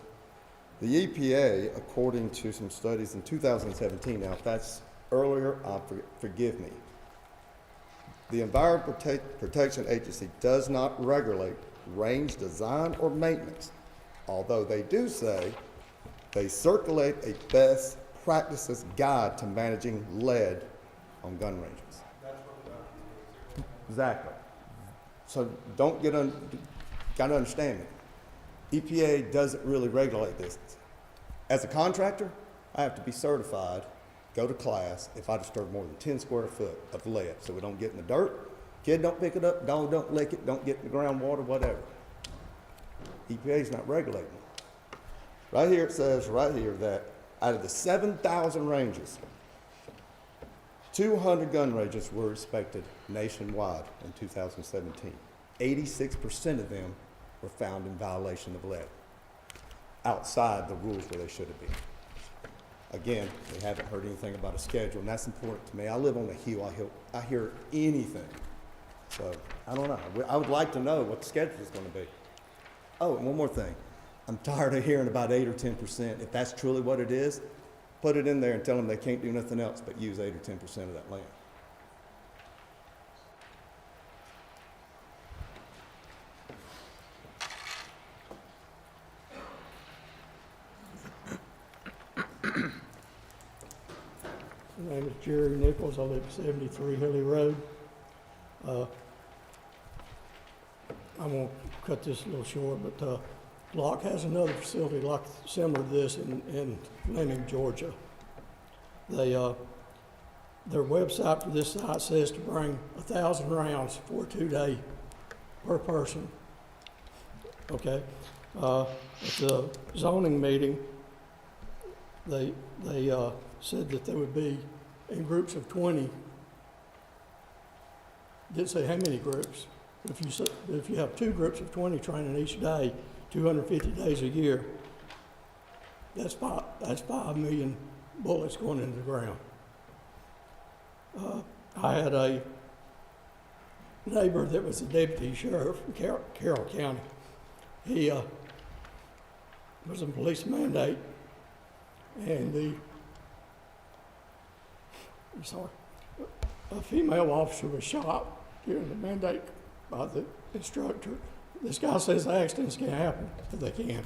the EPA, according to some studies in 2017, now if that's earlier, forgive me. The Environmental Protection Agency does not regulate range design or maintenance, although they do say they circulate a best practices guide to managing lead on gun ranges. Exactly. So don't gotta understand me. EPA doesn't really regulate this. As a contractor, I have to be certified, go to class if I disturb more than 10 square foot of lead, so we don't get in the dirt, kid don't pick it up, dog don't lick it, don't get in the groundwater, whatever. EPA's not regulating it. Right here it says right here that out of the 7,000 ranges, 200 gun ranges were inspected nationwide in 2017. 86% of them were found in violation of lead, outside the rules where they should have been. Again, we haven't heard anything about a schedule, and that's important to me. I live on a hill. I hear anything. So, I don't know. I would like to know what the schedule is going to be. Oh, and one more thing. I'm tired of hearing about 8 or 10%. If that's truly what it is, put it in there and tell them they can't do nothing else but use 8 or 10% of that land. My name is Jerry Nichols. I live at 73 Hilly Road. I'm going to cut this a little short, but Locke has another facility like similar to this in Fleming, Georgia. Their website for this site says to bring 1,000 rounds for a 2-day per person. Okay. At the zoning meeting, they said that there would be in groups of 20. Didn't say how many groups. If you have 2 groups of 20 training each day, 250 days a year, that's 5 million bullets going into the ground. I had a neighbor that was a deputy sheriff in Carroll County. He was a police mandate, and a female officer was shot during the mandate by the instructor. This guy says accidents can happen, but they can.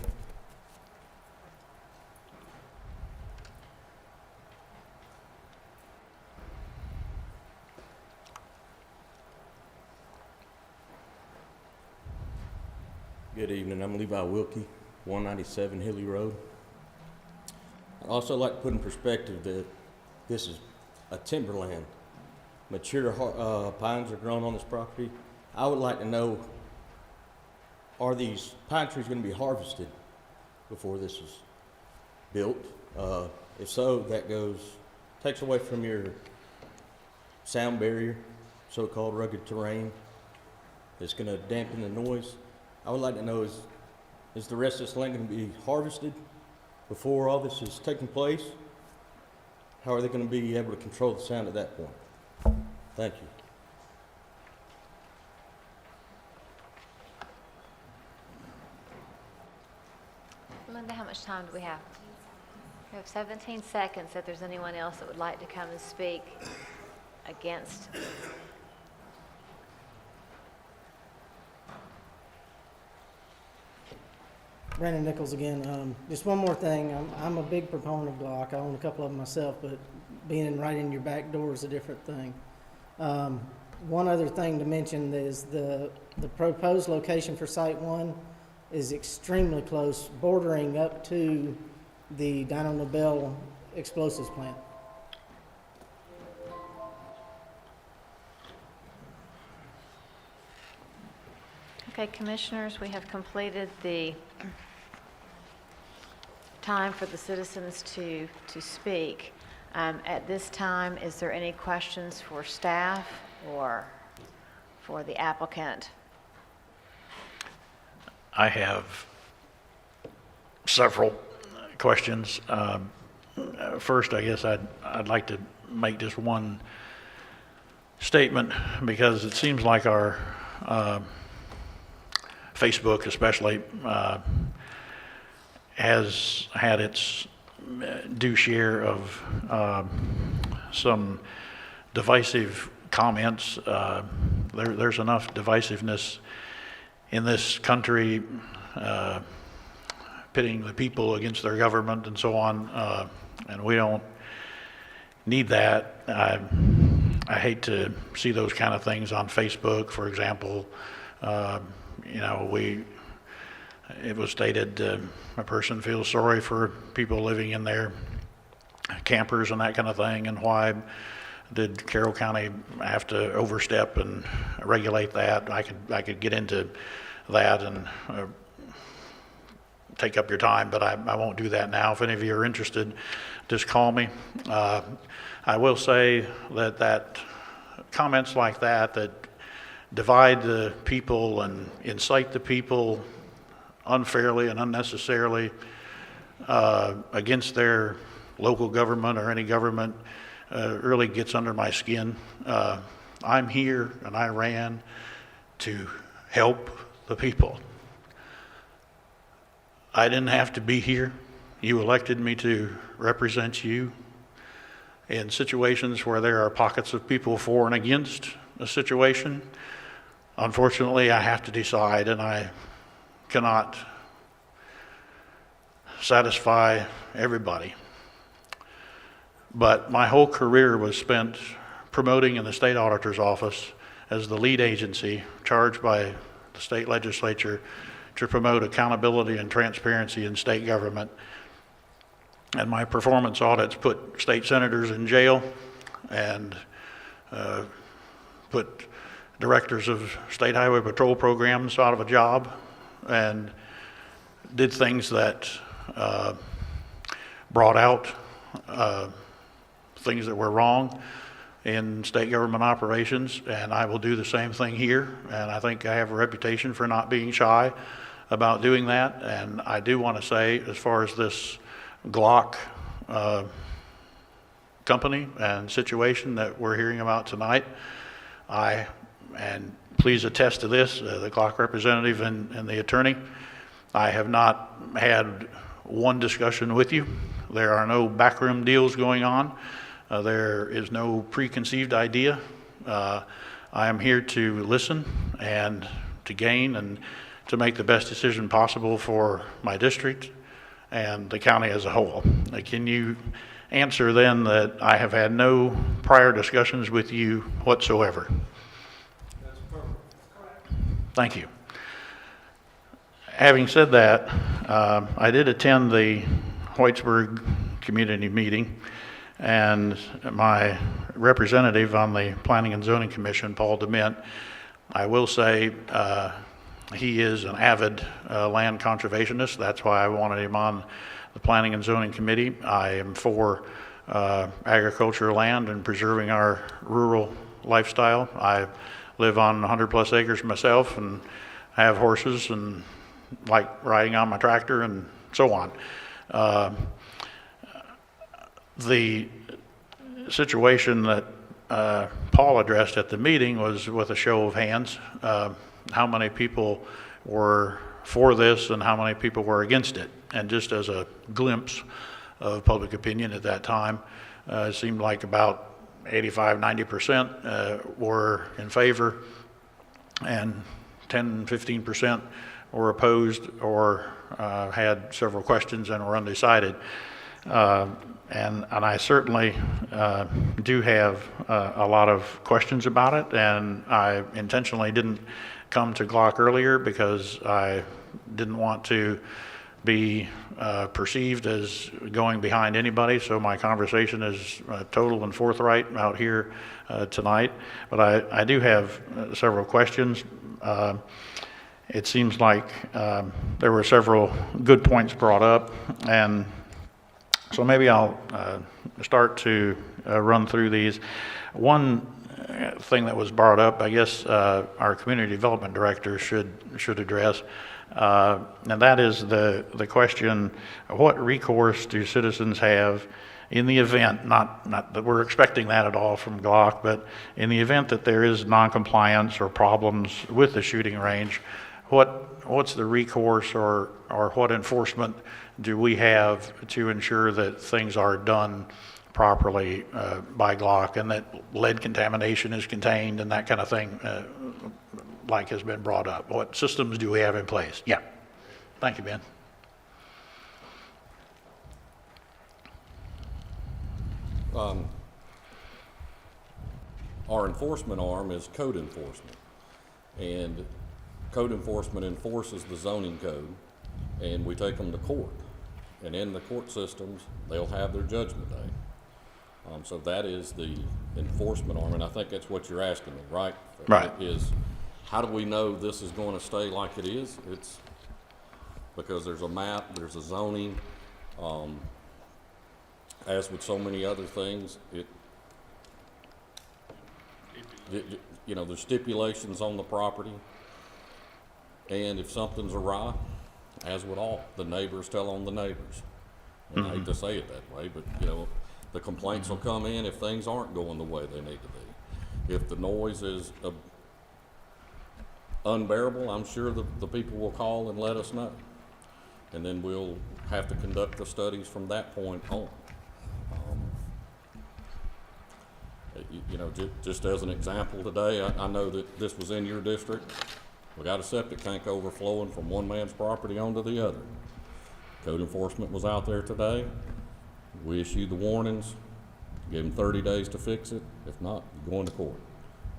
Good evening. I'm Levi Wilkie, 197 Hilly Road. I'd also like to put in perspective that this is a timberland. Mature pines are grown on this property. I would like to know, are these pine trees going to be harvested before this is built? If so, that takes away from your sound barrier, so-called rugged terrain. It's going to dampen the noise. I would like to know, is the rest of this land going to be harvested before all this is taking place? How are they going to be able to control the sound at that point? Thank you. Linda, how much time do we have? We have 17 seconds if there's anyone else that would like to come and speak against. Brandon Nichols again. Just one more thing. I'm a big proponent of Glock. I own a couple of them myself, but being right in your back door is a different thing. One other thing to mention is the proposed location for Site 1 is extremely close, bordering up to the Dyno Nobel explosives plant. Okay, commissioners, we have completed the time for the citizens to speak. At this time, is there any questions for staff or for the applicant? I have several questions. First, I guess I'd like to make just one statement, because it seems like our Facebook especially, has had its due share of some divisive comments. There's enough divisiveness in this country, pitting the people against their government and so on, and we don't need that. I hate to see those kind of things on Facebook, for example. It was stated a person feels sorry for people living in their campers and that kind of thing, and why did Carroll County have to overstep and regulate that? I could get into that and take up your time, but I won't do that now. If any of you are interested, just call me. I will say that comments like that divide the people and incite the people unfairly and unnecessarily against their local government or any government really gets under my skin. I'm here and I ran to help the people. I didn't have to be here. You elected me to represent you in situations where there are pockets of people for and against a situation. Unfortunately, I have to decide, and I cannot satisfy everybody. But my whole career was spent promoting in the state auditor's office as the lead agency charged by the state legislature to promote accountability and transparency in state government. And my performance audits put state senators in jail and put directors of state highway patrol programs out of a job, and did things that brought out things that were wrong in state government operations, and I will do the same thing here. And I think I have a reputation for not being shy about doing that. And I do want to say, as far as this Glock company and situation that we're hearing about tonight, and please attest to this, the Glock representative and the attorney, I have not had one discussion with you. There are no backroom deals going on. There is no preconceived idea. I am here to listen and to gain and to make the best decision possible for my district and the county as a whole. Can you answer then that I have had no prior discussions with you whatsoever? That's perfect. Thank you. Having said that, I did attend the Whitesburg community meeting, and my representative on the Planning and Zoning Commission, Paul DeMint, I will say he is an avid land conservationist. That's why I wanted him on the Planning and Zoning Committee. I am for agricultural land and preserving our rural lifestyle. I live on 100 plus acres myself and have horses and like riding on my tractor and so on. The situation that Paul addressed at the meeting was with a show of hands. How many people were for this and how many people were against it? And just as a glimpse of public opinion at that time, it seemed like about 85–90% were in favor, and 10–15% were opposed or had several questions and were undecided. And I certainly do have a lot of questions about it, and I intentionally didn't come to Glock earlier because I didn't want to be perceived as going behind anybody, so my conversation is total and forthright out here tonight. But I do have several questions. It seems like there were several good points brought up, and so maybe I'll start to run through these. One thing that was brought up, I guess our community development director should address, and that is the question: what recourse do citizens have in the event, not that we're expecting that at all from Glock, but in the event that there is noncompliance or problems with the shooting range? What what's the recourse or what enforcement do we have to ensure that things are done properly by Glock and that lead contamination is contained and that kind of thing, like has been brought up? What systems do we have in place? Yeah. Thank you, Ben. Our enforcement arm is code enforcement, and code enforcement enforces the zoning code, and we take them to court. And in the court systems, they'll have their judgment day. So that is the enforcement arm, and I think that's what you're asking me, right? Right. Is how do we know this is going to stay like it is? It's because there's a map, there's a zoning. As with so many other things, you know, there's stipulations on the property, and if something's awry, as with all, the neighbors tell on the neighbors. And I hate to say it that way, but you know, the complaints will come in if things aren't going the way they need to be. If the noise is unbearable, I'm sure the people will call and let us know. And then we'll have to conduct the studies from that point on. You know, just as an example today, I know that this was in your district. We got a septic tank overflowing from one man's property onto the other. Code enforcement was out there today. We issued the warnings, gave them 30 days to fix it. If not, you're going to court.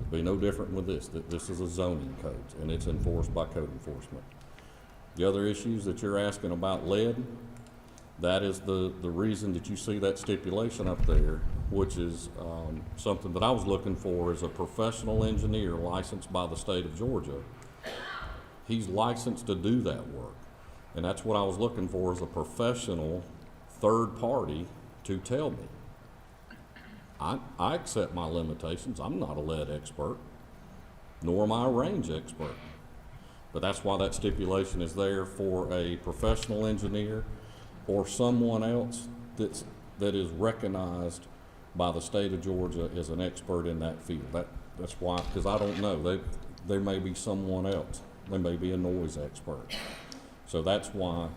It'll be no different with this. This is a zoning code, and it's enforced by code enforcement. The other issues that you're asking about lead, that is the reason that you see that stipulation up there, which is something that I was looking for as a professional engineer licensed by the state of Georgia. He's licensed to do that work. And that's what I was looking for, is a professional third party to tell me. I accept my limitations. I'm not a lead expert, nor am I a range expert. But that's why that stipulation is there, for a professional engineer or someone else that is recognized by the state of Georgia as an expert in that field. That's why, because I don't know. There may be someone else. They may be a noise expert. So that's why,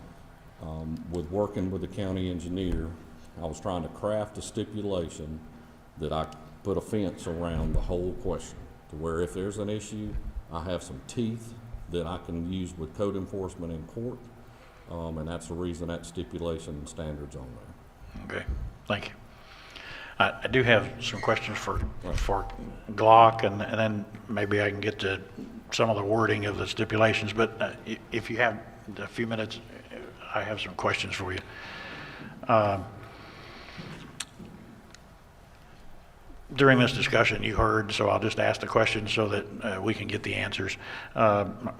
with working with the county engineer, I was trying to craft a stipulation that I put a fence around the whole question, to where if there's an issue, I have some teeth that I can use with code enforcement in court, and that's the reason that stipulation and standards on there. Okay, thank you. I do have some questions for Glock, and then maybe I can get to some of the wording of the stipulations, but if you have a few minutes, I have some questions for you. During this discussion, you heard, so I'll just ask the questions so that we can get the answers.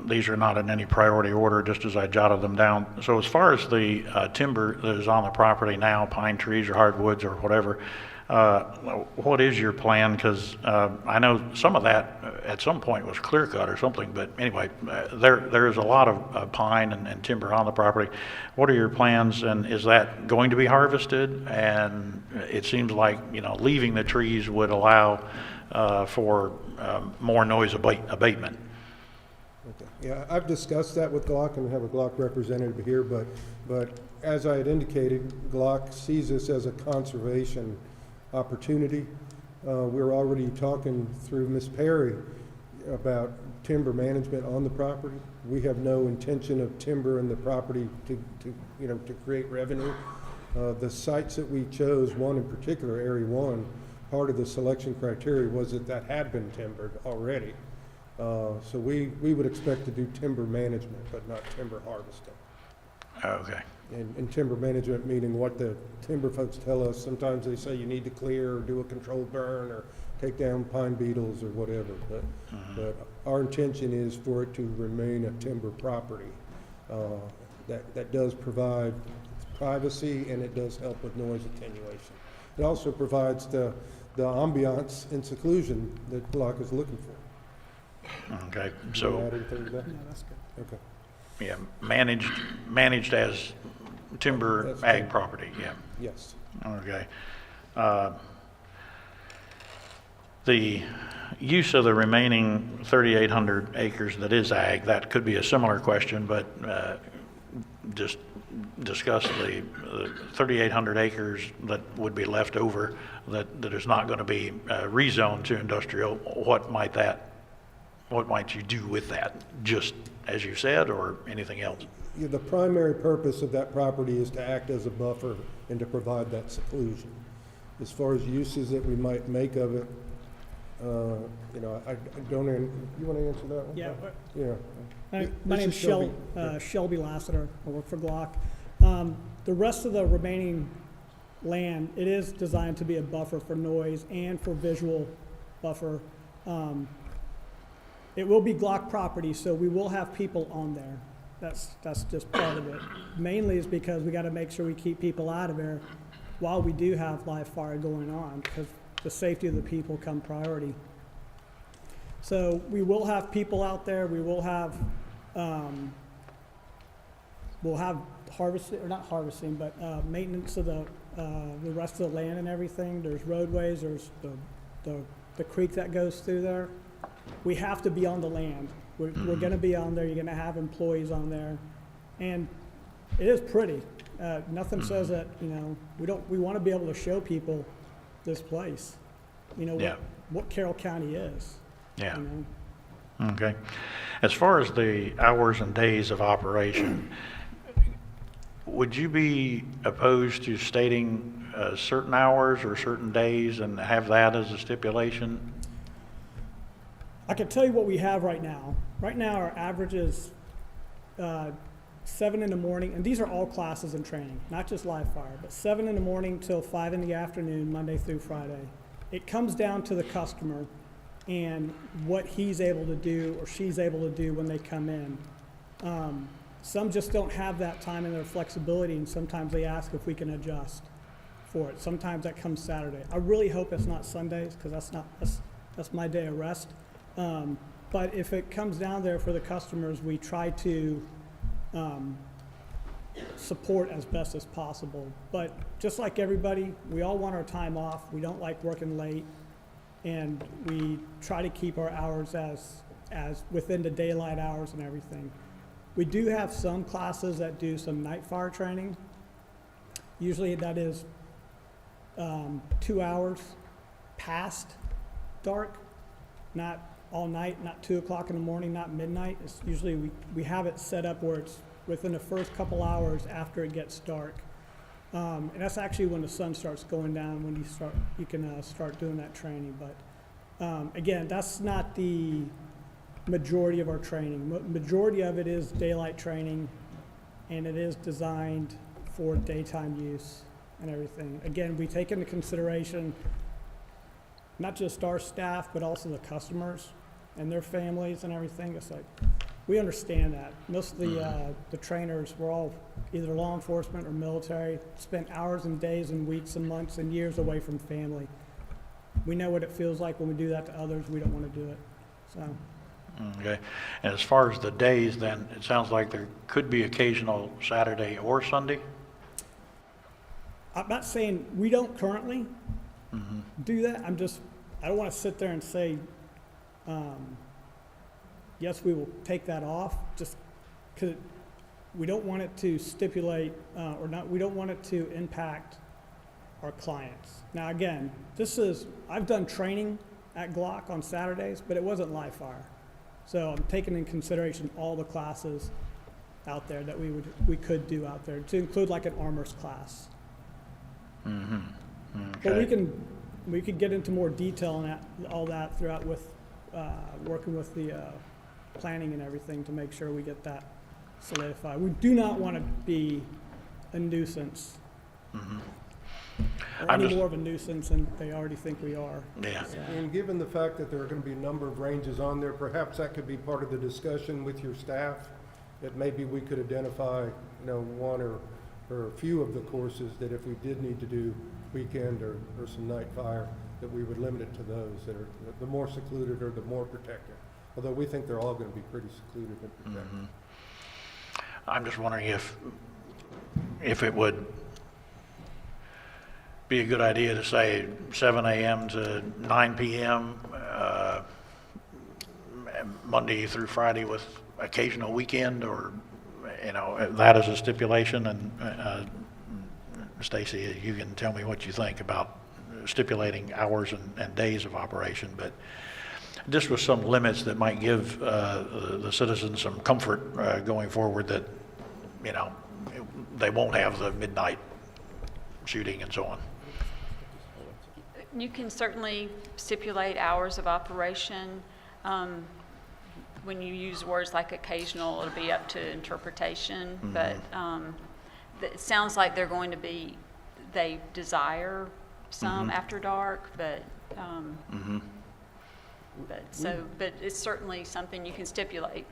These are not in any priority order, just as I jotted them down. So as far as the timber that is on the property now, pine trees or hardwoods or whatever, what is your plan? Because I know some of that at some point was clear cut or something, but anyway, there is a lot of pine and timber on the property. What are your plans, and is that going to be harvested? And it seems like, you know, leaving the trees would allow for more noise abatement. Okay. Yeah, I've discussed that with Glock, and we have a Glock representative here, but as I had indicated, Glock sees this as a conservation opportunity. We're already talking through Ms. Perry about timber management on the property. We have no intention of timber in the property to create revenue. The sites that we chose, one in particular, Area 1, part of the selection criteria was that had been timbered already. So we would expect to do timber management, but not timber harvesting. Okay. And timber management meaning what the timber folks tell us. Sometimes they say you need to clear or do a controlled burn or take down pine beetles or whatever. But our intention is for it to remain a timber property. That does provide privacy, and it does help with noise attenuation. It also provides the ambiance and seclusion that Glock is looking for. Okay, Did so. you add anything to that? No, that's good. Okay. Yeah, managed as timber That's ag timber. property, yeah. Yes. Okay. The use of the remaining 3,800 acres that is ag, that could be a similar question, but just discuss the 3,800 acres that would be left over that is not going to be rezoned to industrial. What might you do with that? Just as you said, or anything else? Yeah, the primary purpose of that property is to act as a buffer and to provide that seclusion. As far as uses that we might make of it, you know, I don't, you want to answer that one? Yeah. Yeah. My This name's is Shelby Lassiter. I work for Glock. The rest of the remaining land, it is designed to be a buffer for noise and for visual buffer. It will be Glock property, so we will have people on there. That's just part of it. Mainly is because we got to make sure we keep people out of there while we do have live fire going on, because the safety of the people come priority. So we will have people out there. We will have harvesting, or not harvesting, but maintenance of the rest of the land and everything. There's roadways. There's the creek that goes through there. We have to be on the land. We're going to be on there. You're going to have employees on there, and it is pretty. Nothing says that, you know, we want to be able to show people this place, you know, what Carroll County is. Yeah. You know? Okay. As far as the hours and days of operation, would you be opposed to stating certain hours or certain days and have that as a stipulation? I can tell you what we have right now. Right now, our average is 7 in the morning, and these are all classes and training, not just live fire, but 7 in the morning till 5 in the afternoon, Monday through Friday. It comes down to the customer and what he's able to do or she's able to do when they come in. Some just don't have that time and their flexibility, and sometimes they ask if we can adjust for it. Sometimes that comes Saturday. I really hope it's not Sundays, because that's my day of rest. But if it comes down there for the customers, we try to support as best as possible. But just like everybody, we all want our time off. We don't like working late, and we try to keep our hours as within the daylight hours and everything. We do have some classes that do some night fire training. Usually that is 2 hours past dark, not all night, not 2 o'clock in the morning, not midnight. It's usually we have it set up where it's within the first couple hours after it gets dark. And that's actually when the sun starts going down, when you can start doing that training. But again, that's not the majority of our training. Majority of it is daylight training, and it is designed for daytime use and everything. Again, we take into consideration not just our staff, but also the customers and their families and everything. It's like, we understand that. Most of the trainers were all either law enforcement or military, spent hours and days and weeks and months and years away from family. We know what it feels like when we do that to others. We don't want to do it. So. Okay. And as far as the days, then, it sounds like there could be occasional Saturday or Sunday? I'm not saying we don't currently do that. I don't want to sit there and say, yes, we will take that off, just because we don't want it to stipulate, we don't want it to impact our clients. Now, again, I've done training at Glock on Saturdays, but it wasn't live fire. So I'm taking in consideration all the classes out there that we could do out there, to include like an armor's class. Okay. But we could get into more detail on all that throughout with working with the planning and everything to make sure we get that solidified. We do not want to be a nuisance. Or any more of a nuisance than they already think we are. Yeah. So. And given the fact that there are going to be a number of ranges on there, perhaps that could be part of the discussion with your staff, that maybe we could identify, one or a few of the courses that if we did need to do weekend or some night fire, that we would limit it to those that are the more secluded or the more protected. Although we think they're all going to be pretty secluded and protected. I'm just wondering if it would be a good idea to say 7 a.m. to 9 p.m., Monday through Friday with occasional weekend, or, that is a stipulation. And Stacy, you can tell me what you think about stipulating hours and days of operation, but just with some limits that might give the citizens some comfort going forward that, they won't have the midnight shooting and so on. You can certainly stipulate hours of operation. When you use words like occasional, it'll be up to interpretation, but it sounds like they're going to be, they desire some after dark, but but it's certainly something you can stipulate.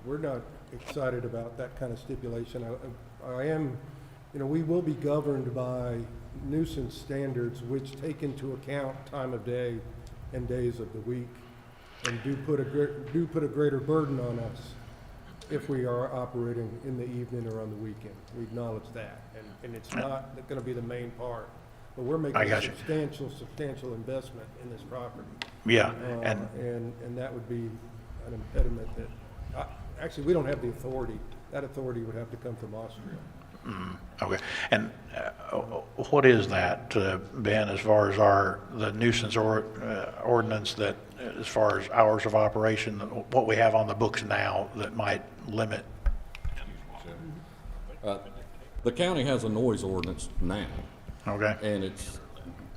We're not excited about that kind of stipulation. I am, we will be governed by nuisance standards which take into account time of day and days of the week, and do put a greater burden on us if we are operating in the evening or on the weekend. We acknowledge that, and it's not going to be the main part. But we're making a substantial investment in this property. Yeah, and that would be an impediment that, actually, we don't have the authority. That authority would have to come from Austria. Okay. And what is that, Ben, as far as the nuisance ordinance, that as far as hours of operation, what we have on the books now that might limit? The county has a noise ordinance now. Okay. And it's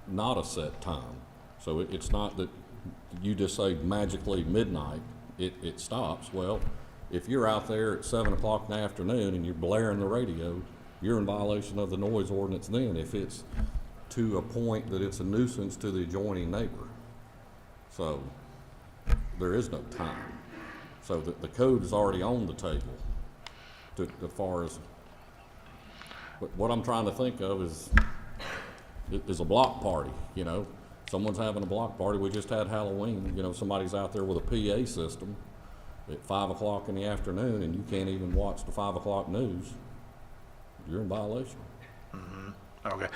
not a set time. So it's not that you just say magically midnight, it stops. Well, if you're out there at 7 o'clock in the afternoon and you're blaring the radio, you're in violation of the noise ordinance then, if it's to a point that it's a nuisance to the adjoining neighbor. So there is no time. So the code is already on the table as far as, but what I'm trying to think of is a block party, Someone's having a block party. We just had Halloween, somebody's out there with a PA system at 5 o'clock in the afternoon, and you can't even watch the 5 o'clock news. You're in violation. Okay.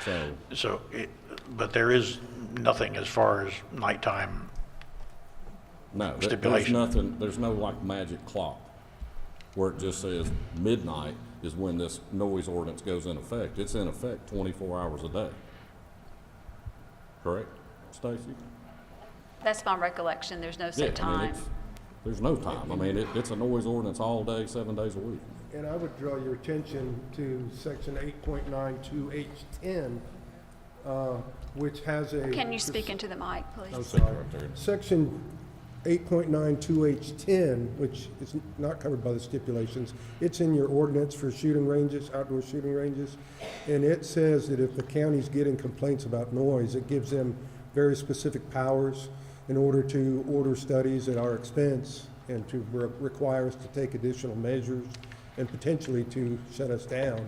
But there is nothing as far as nighttime stipulation? There's no like magic clock where it just says midnight is when this noise ordinance goes in effect. It's in effect 24 hours a day. Correct, Stacy? That's my recollection. There's no set time. There's no time. It's a noise ordinance all day, 7 days a week. And I would draw your attention to section 8.92H10, which has a... Can you speak into the mic, please? I'm sorry. Section 8.92H10, which is not covered by the stipulations, it's in your ordinance for shooting ranges, outdoor shooting ranges, and it says that if the county's getting complaints about noise, it gives them very specific powers in order to order studies at our expense and to require us to take additional measures and potentially to shut us down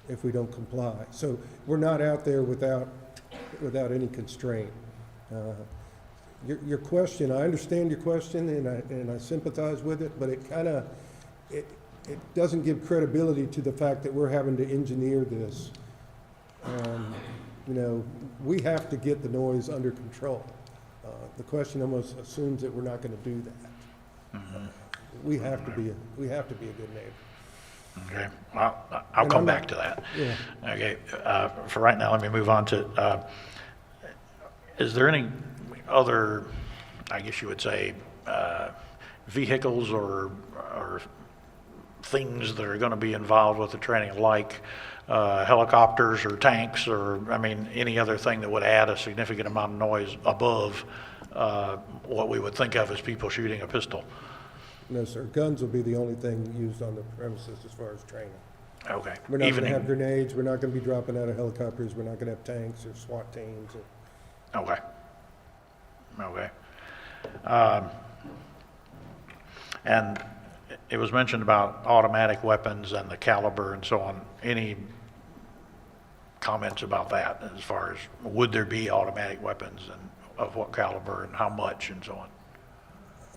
if we don't comply. So we're not out there without any constraint. Your question, I understand your question and I sympathize with it, but it doesn't give credibility to the fact that we're having to engineer this. We have to get the noise under control. The question almost assumes that we're not going to do that. We have to be a good neighbor. Okay, I'll come back to that. Yeah. Okay, for right now, let me move on to, is there any other, I guess you would say, vehicles or things that are going to be involved with the training, like helicopters or tanks, or, any other thing that would add a significant amount of noise above what we would think of as people shooting a pistol? No, sir. Guns will be the only thing used on the premises as far as training. Okay. We're not going to have grenades. We're not going to be dropping out of helicopters. We're not going to have tanks or SWAT teams. Okay. And it was mentioned about automatic weapons and the caliber and so on. Any comments about that as far as would there be automatic weapons and of what caliber and how much and so on?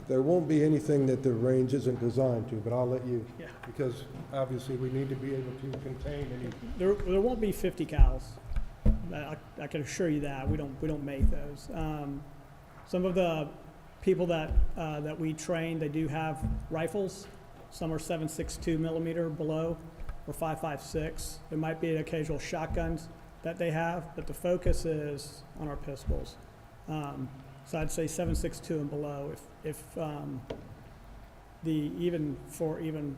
There won't be anything that the range isn't designed to, but I'll let you, Yeah. because obviously we need to be able to contain any. There won't be 50 cows. I can assure you that. We don't make those. Some of the people that we train, they do have rifles. Some are 7.62 millimeter below, or 5.56. There might be occasional shotguns that they have, but the focus is on our pistols. So I'd say 7.62 and below. If even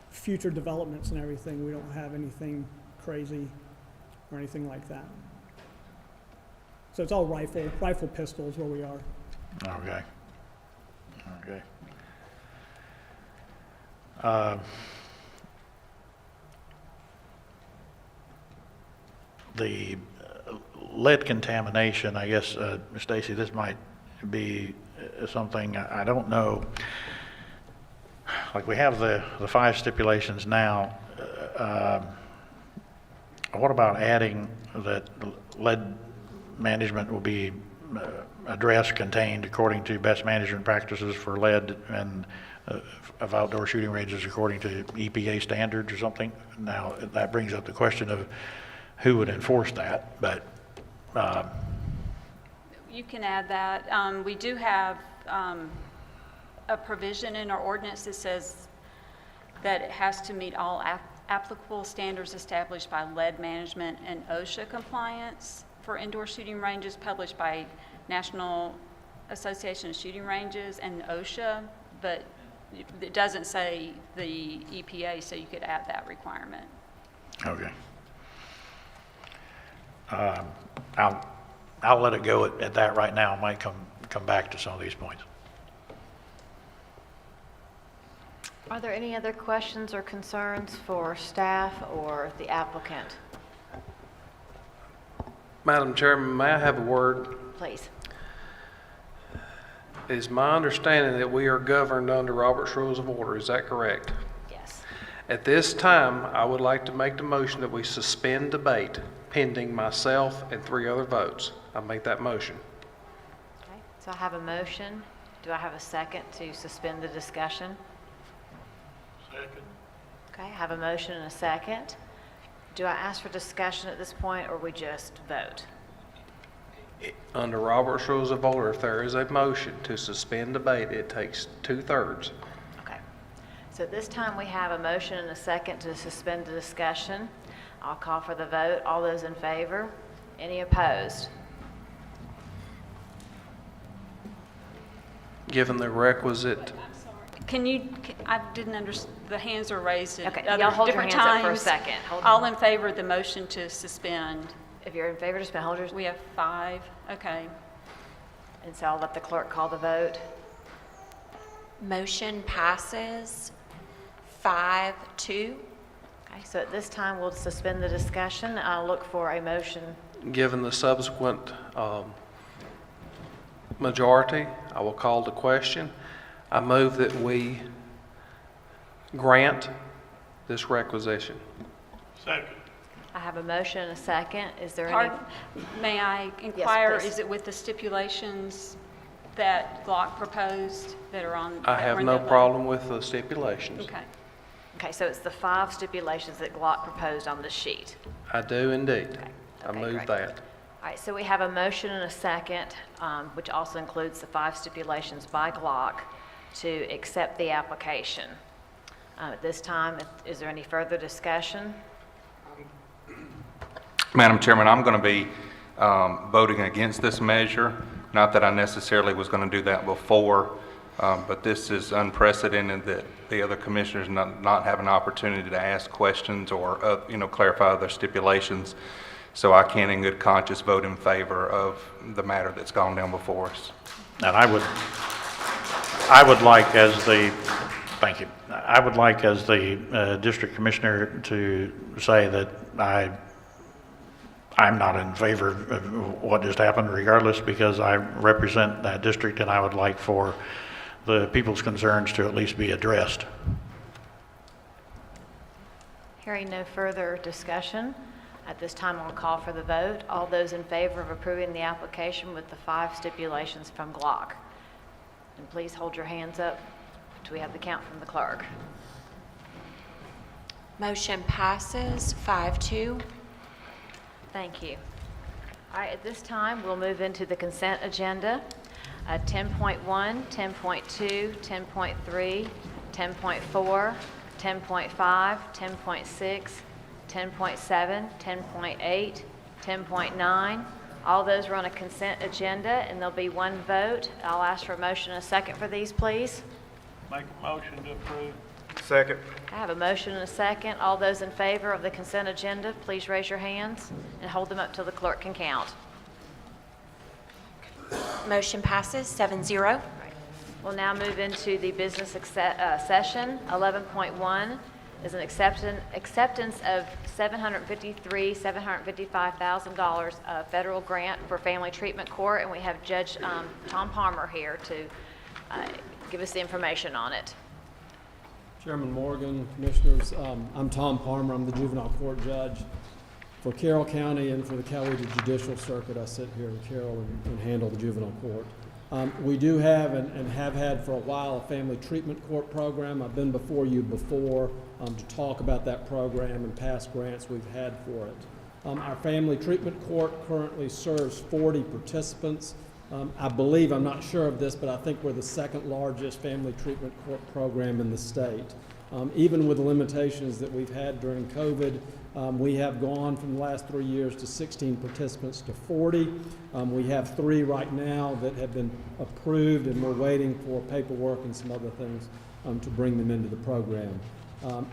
future developments and everything, we don't have anything crazy or anything like that. So it's all rifle pistols where we are. Okay. Okay. The lead contamination, I guess, Stacy, this might be something, I don't know. Like we have the 5 stipulations now. What about adding that lead management will be addressed, contained according to best management practices for lead and of outdoor shooting ranges according to EPA standards or something? Now, that brings up the question of who would enforce that, but You can add that. We do have a provision in our ordinance that says that it has to meet all applicable standards established by lead management and OSHA compliance for indoor shooting ranges published by National Association of Shooting Ranges and OSHA, but it doesn't say the EPA, so you could add that requirement. okay. I'll let it go at that right now. I might come back to some of these points. Are there any other questions or concerns for staff or the applicant? Madam Chairman, may I have a word? Please. It is my understanding that we are governed under Robert's Rules of Order. Is that correct? Yes. At this time, I would like to make the motion that we suspend debate pending myself and 3 other votes. I make that motion. Okay, so I have a motion. Do I have a second to suspend the discussion? Second. Okay, I have a motion and a second. Do I ask for discussion at this point, or we just vote? Under Robert's Rules of Order, if there is a motion to suspend debate, it takes 2/3. Okay. So at this time, we have a motion and a second to suspend the discussion. I'll call for the vote. All those in favor? Any opposed? Given the requisite, I didn't understand, the hands are raised at Okay, other y'all hold your different hands up for a times. second. Hold All on. in favor of the motion to suspend? If you're in favor, just hold yours. We have 5, okay. And so I'll let the clerk call the vote. Motion passes 5-2. Okay, so at this time, we'll suspend the discussion. I'll look for a motion. given the subsequent majority, I will call the question. I move that we grant this requisition. Second. I have a motion and a second. Is there any? Pardon, may I inquire, please. is it with the stipulations that Glock proposed that are on? I that have were in no the- problem with the stipulations. Okay. Okay, so it's the 5 stipulations that Glock proposed on the sheet. I do indeed. I Okay, move great. that. All right, so we have a motion and a second, which also includes the 5 stipulations by Glock to accept the application. At this time, is there any further discussion? Madam Chairman, I'm going to be voting against this measure. Not that I necessarily was going to do that before, but this is unprecedented that the other commissioners not have an opportunity to ask questions or clarify their stipulations. So I can, in good conscience, vote in favor of the matter that's gone down before us. And I would like, as the, thank you, I would like as the district commissioner to say that I'm not in favor of what just happened regardless, because I represent that district and I would like for the people's concerns to at least be addressed. Hearing no further discussion, at this time I'll call for the vote. All those in favor of approving the application with the 5 stipulations from Glock? And please hold your hands up till we have the count from the clerk. Motion passes 5-2. Thank you. All right, at this time, we'll move into the consent agenda. 10.1, 10.2, 10.3, 10.4, 10.5, 10.6, 10.7, 10.8, 10.9. All those are on a consent agenda, and there'll be one vote. I'll ask for a motion and a second for these, please. Make a motion to approve. Second. I have a motion and a second. All those in favor of the consent agenda, please raise your hands and hold them up till the clerk can count. Motion passes 7-0. We'll now move into the business session. 11.1 is an acceptance of $755,000 federal grant for Family Treatment Court, and we have Judge Tom Palmer here to give us the information on it. Chairman Morgan, Commissioners, I'm Tom Palmer. I'm the juvenile court judge for Carroll County and for the Coweta Judicial Circuit. I sit here in Carroll and handle the juvenile court. We do have and have had for a while a family treatment court program. I've been before you before to talk about that program and past grants we've had for it. Our family treatment court currently serves 40 participants. I believe, I'm not sure of this, but I think we're the second largest family treatment court program in the state. Even with the limitations that we've had during COVID, we have gone from the last 3 years to 16 participants to 40. We have 3 right now that have been approved, and we're waiting for paperwork and some other things to bring them into the program.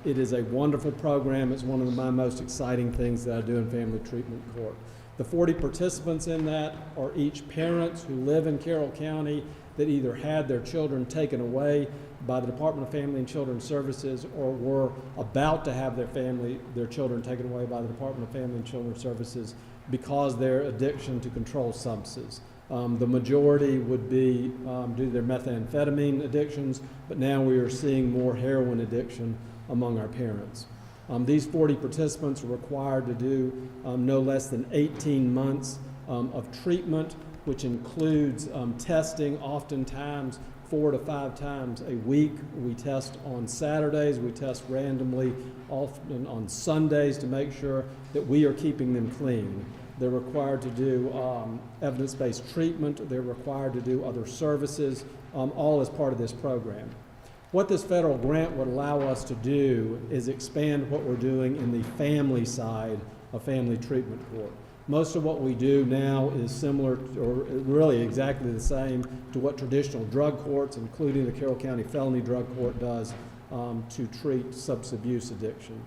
It is a wonderful program. It's one of my most exciting things that I do in family treatment court. The 40 participants in that are each parents who live in Carroll County that either had their children taken away by the Department of Family and Children's Services or were about to have their children taken away by the Department of Family and Children's Services because their addiction to controlled substances. The majority would be due to their methamphetamine addictions, but now we are seeing more heroin addiction among our parents. These 40 participants are required to do no less than 18 months of treatment, which includes testing oftentimes 4 to 5 times a week. We test on Saturdays, we test randomly often on Sundays to make sure that we are keeping them clean. They're required to do evidence-based treatment, they're required to do other services, all as part of this program. What this federal grant would allow us to do is expand what we're doing in the family side of family treatment court. Most of what we do now is similar, or really exactly the same, to what traditional drug courts, including the Carroll County Felony Drug Court, does to treat substance abuse addiction.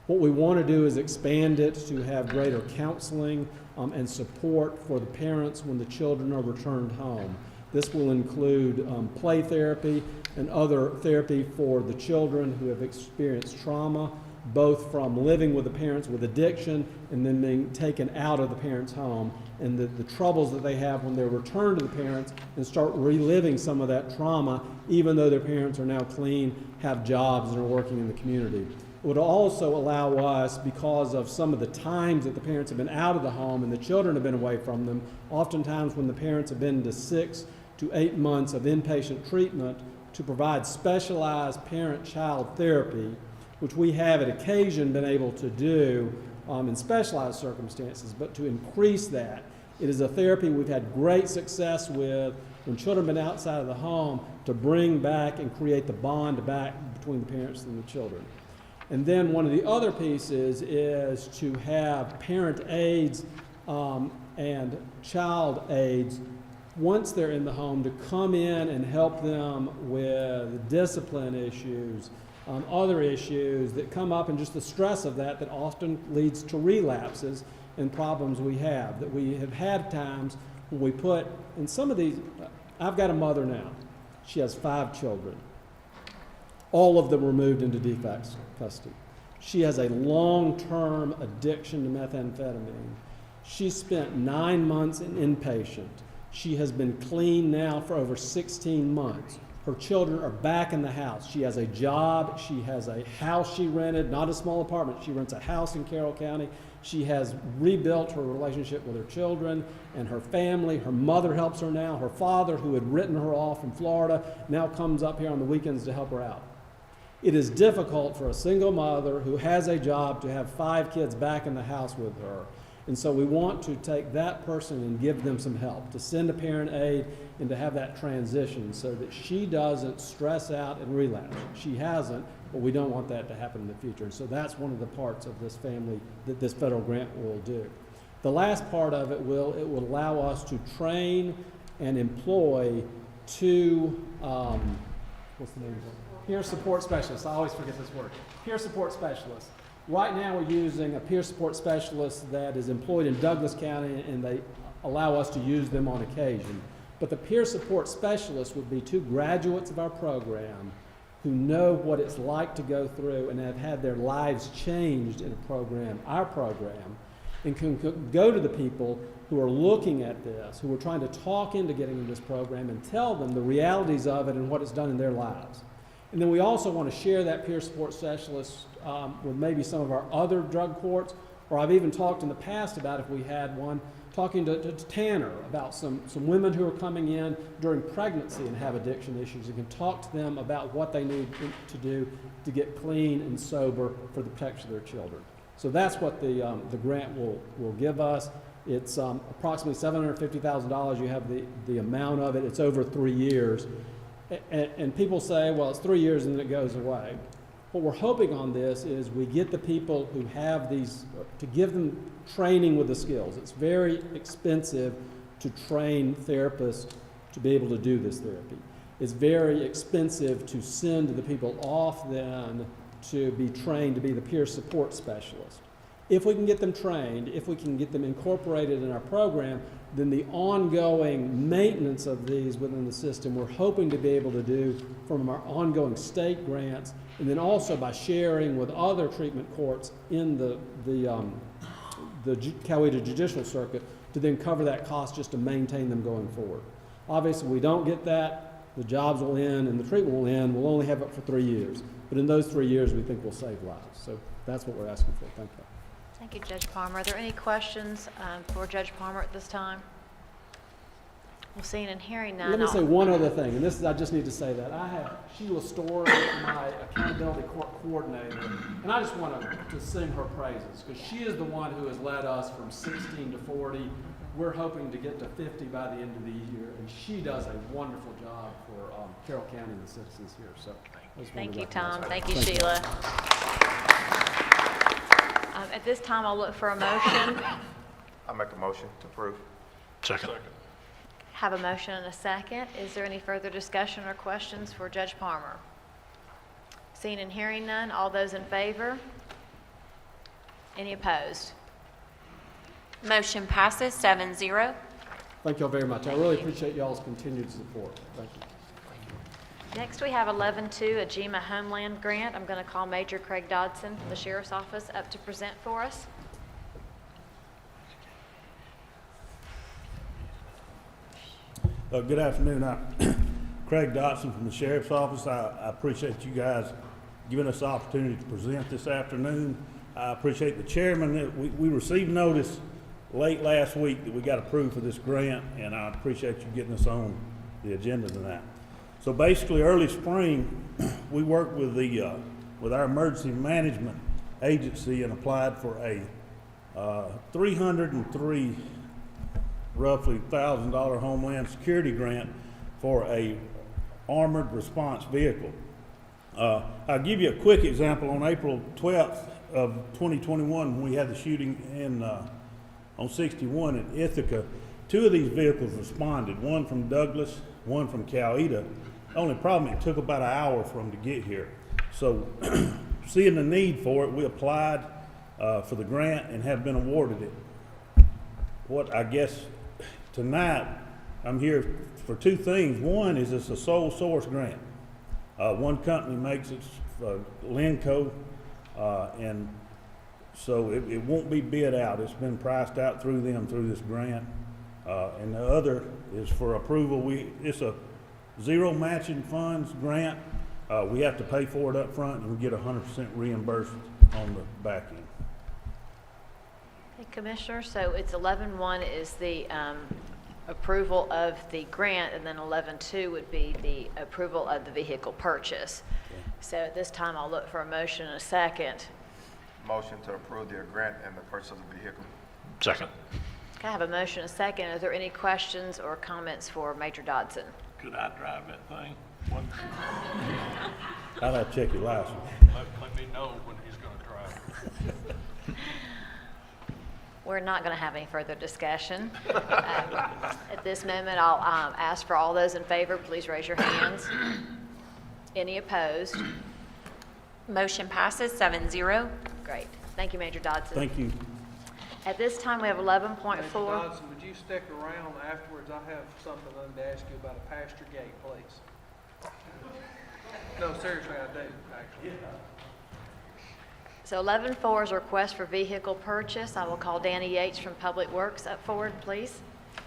What we want to do is expand it to have greater counseling and support for the parents when the children are returned home. This will include play therapy and other therapy for the children who have experienced trauma, both from living with the parents with addiction and then being taken out of the parents' home, and the troubles that they have when they're returned to the parents and start reliving some of that trauma, even though their parents are now clean, have jobs, and are working in the community. It would also allow us, because of some of the times that the parents have been out of the home and the children have been away from them, oftentimes when the parents have been to 6 to 8 months of inpatient treatment, to provide specialized parent-child therapy, which we have at occasion been able to do in specialized circumstances, but to increase that. It is a therapy we've had great success with when children have been outside of the home to bring back and create the bond back between the parents and the children. And then one of the other pieces is to have parent aides and child aides once they're in the home to come in and help them with discipline issues, other issues that come up, and just the stress of that often leads to relapses and problems we have. That we have had times when we put, in some of these, I've got a mother now. She has 5 children. All of them were moved into de facto custody. She has a long-term addiction to methamphetamine. She spent 9 months in inpatient. She has been clean now for over 16 months. Her children are back in the house. She has a job. She has a house she rented, not a small apartment. She rents a house in Carroll County. She has rebuilt her relationship with her children and her family. Her mother helps her now. Her father, who had written her off from Florida, now comes up here on the weekends to help her out. It is difficult for a single mother who has a job to have 5 kids back in the house with her. And so we want to take that person and give them some help, to send a parent aid and to have that transition so that she doesn't stress out and relapse. She hasn't, but we don't want that to happen in the future. And so that's one of the parts of this family that this federal grant will do. The last part of it will allow us to train and employ 2, what's the name of it? Peer support specialists. I always forget this word. Peer support specialists. Right now we're using a peer support specialist that is employed in Douglas County, and they allow us to use them on occasion. But the peer support specialist would be 2 graduates of our program who know what it's like to go through and have had their lives changed in a program, our program, and can go to the people who are looking at this, who are trying to talk into getting in this program, and tell them the realities of it and what it's done in their lives. And then we also want to share that peer support specialist with maybe some of our other drug courts, or I've even talked in the past about, if we had one, talking to Tanner about some women who are coming in during pregnancy and have addiction issues, and can talk to them about what they need to do to get clean and sober for the protection of their children. So that's what the grant will give us. It's approximately $750,000. You have the amount of it. It's over 3 years. And people say, well, it's 3 years and then it goes away. What we're hoping on this is we get the people who have these, to give them training with the skills. It's very expensive to train therapists to be able to do this therapy. It's very expensive to send the people off then to be trained to be the peer support specialist. If we can get them trained, if we can get them incorporated in our program, then the ongoing maintenance of these within the system we're hoping to be able to do from our ongoing state grants, and then also by sharing with other treatment courts in the Coweta Judicial Circuit to then cover that cost just to maintain them going forward. Obviously, if we don't get that, the jobs will end and the treatment will end. We'll only have it for 3 years. But in those 3 years, we think we'll save lives. So that's what we're asking for. Thank you. Thank you, Judge Palmer. Are there any questions for Judge Palmer at this time? Well, seeing and hearing none. Let me say one other thing, and this is, I just need to say that. I have Sheila Story, my accountability court coordinator, and I just want to sing her praises, because she is the one who has led us from 16 to 40. We're hoping to get to 50 by the end of the year, and she does a wonderful job for Carroll County and the citizens here. So thank you, Tom. Thank you, Sheila. At this time, I'll look for a motion. I make a motion to approve. Second. Have a motion and a second. Is there any further discussion or questions for Judge Palmer? Seeing and hearing none, all those in favor? Any opposed? Motion passes 7-0. Thank you all very much. I really appreciate y'all's continued support. Thank you. Next, we have 11-2, a GEMA Homeland Grant. I'm going to call Major Craig Dodson from the Sheriff's Office up to present for us. Good afternoon. I'm Craig Dodson from the Sheriff's Office. I appreciate you guys giving us the opportunity to present this afternoon. I appreciate the chairman. We received notice late last week that we got approved for this grant, and I appreciate you getting us on the agenda tonight. So basically, early spring, we worked with our emergency management agency and applied for a $303 roughly $1,000 Homeland Security grant for a armored response vehicle. I'll give you a quick example. On April 12th of 2021, when we had the shooting on 61 in Ithaca, 2 of these vehicles responded, one from Douglas, one from Coweta. The only problem, it took about an hour for them to get here. So seeing the need for it, we applied for the grant and have been awarded it. What I guess tonight, I'm here for 2 things. One is it's a sole source grant. One company makes it, Lenco, and so it won't be bid out. It's been priced out through them through this grant. And the other is for approval. zero matching funds grant. We have to pay for it up front, and we get 100% reimbursed on the back end. Hey, Commissioner, so it's 11.1 is the approval of the grant, and then 11.2 would be the approval of the vehicle purchase. So at this time, I'll look for a motion and a second. Motion to approve the grant and the purchase of the vehicle. Second. Okay, I have a motion and a second. Are there any questions or comments for Major Dodson? Could I drive that thing? I'd have to check your license. Let me know when he's gonna drive. We're not going to have any further discussion. At this moment, I'll ask for all those in favor, please raise your hands. Any opposed? Motion passes 7-0. Great. Thank you, Major Dodson. Thank you. At this time, we have 11.4. Mr. Dodson, would you stick around afterwards? I have something I need to ask you about a pasture gate, please. No, seriously, I do, actually. So 11.4 is a request for vehicle purchase. I will call Danny Yates from Public Works up forward, please.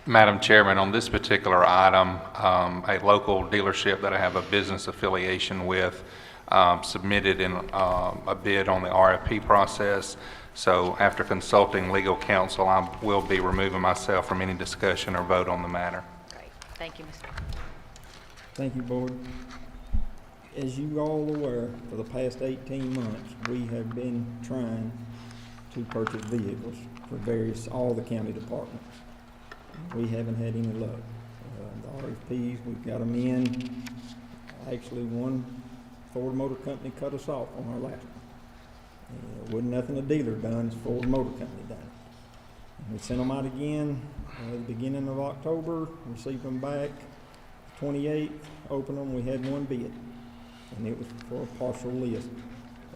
Madam Chairman, on this particular item, a local dealership that I have a business affiliation with submitted in a bid on the RFP process. So after consulting legal counsel, I will be removing myself from any discussion or vote on the matter. Great. Thank you, Mr. Thank you, Board. As you all are aware, for the past 18 months, we have been trying to purchase vehicles for all the county departments. We haven't had any luck. The RFPs, we've got them in. Actually, one Ford Motor Company cut us off on our last one. Wasn't nothing a dealer done, it's Ford Motor Company done. And we sent them out again at the beginning of October, received them back 28th, opened them, we had one bid. And it was for a partial list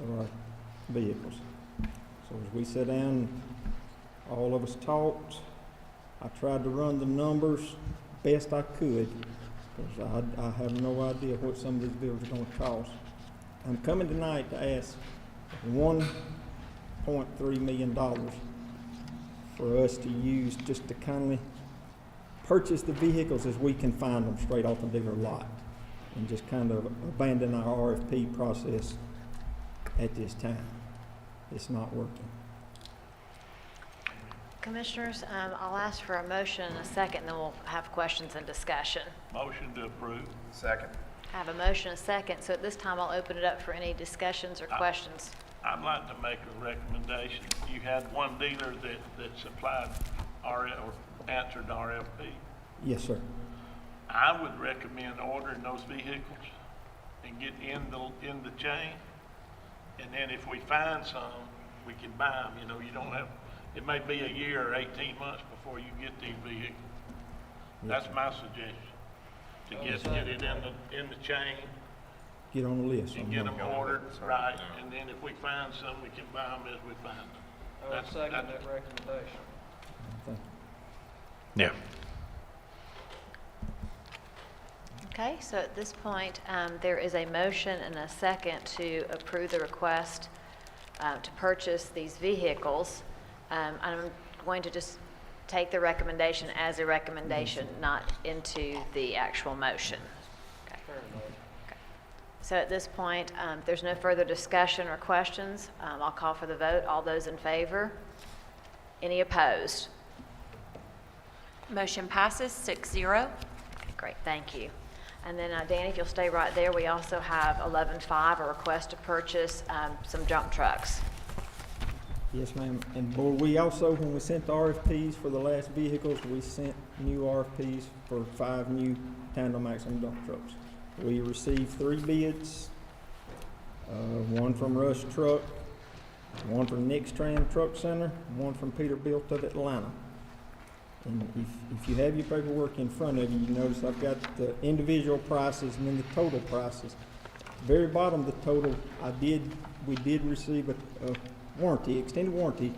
of our vehicles. So as we sat down, all of us talked. I tried to run the numbers best I could, because I have no idea what some of these bills are going to cost. I'm coming tonight to ask $1.3 million for us to use just to kindly purchase the vehicles as we can find them straight off the dealer lot, and just kind of abandon our RFP process at this time. It's not working. Commissioners, I'll ask for a motion and a second, and then we'll have questions and discussion. Motion to approve. Second. I have a motion and a second, so at this time I'll open it up for any discussions or questions. I'd like to make a recommendation. You had one dealer that supplied or answered RFP. Yes, sir. I would recommend ordering those vehicles and get in the chain. And then if we find some, we can buy them. You know, you don't have, it may be a year or 18 months before you get these vehicles. That's my suggestion. To get it in the chain. Get on the list. And get them ordered, right, and then if we find some, we can buy them as we find them. I would second that recommendation. Thank Yeah. Okay, so at this point, there is a motion and a second to approve the request to purchase these vehicles. I'm going to just take the recommendation as a recommendation, not into the actual motion. Okay. Okay. So at this point, there's no further discussion or questions. I'll call for the vote. All those in favor? Any opposed? Motion passes 6-0. Okay, great, thank you. And then, Danny, if you'll stay right there, we also have 11.5, a request to purchase some junk trucks. Yes, ma'am. And Board, we also, when we sent the RFPs for the last vehicles, we sent new RFPs for 5 new tandem axle dump trucks. We received 3 bids, one from Rush Truck, one from Nixtran Truck Center, one from Peterbilt of Atlanta. And if you have your paperwork in front of you, you notice I've got the individual prices and then the total prices. At the very bottom of the total, we did receive a warranty, extended warranty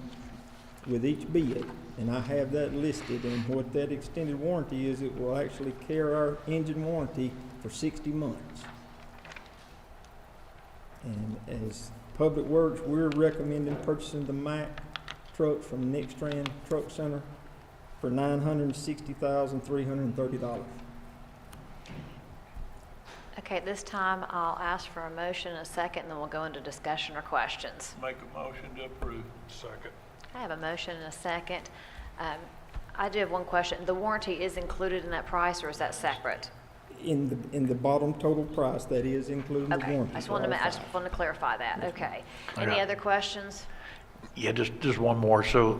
with each bid, and I have that listed. And what that extended warranty is, it will actually carry our engine warranty for 60 months. And as Public Works, we're recommending purchasing the Mack truck from Nixtran Truck Center for $960,330. Okay, at this time, I'll ask for a motion and a second, and then we'll go into discussion or questions. Make a motion to approve. Second. I have a motion and a second. I do have one question. The warranty is included in that price, or is that separate? In the bottom total price, that is including the Okay, warranty. I just for wanted to, all I just five. wanted to clarify that. Okay. I Any got- other questions? Yeah, just one more. So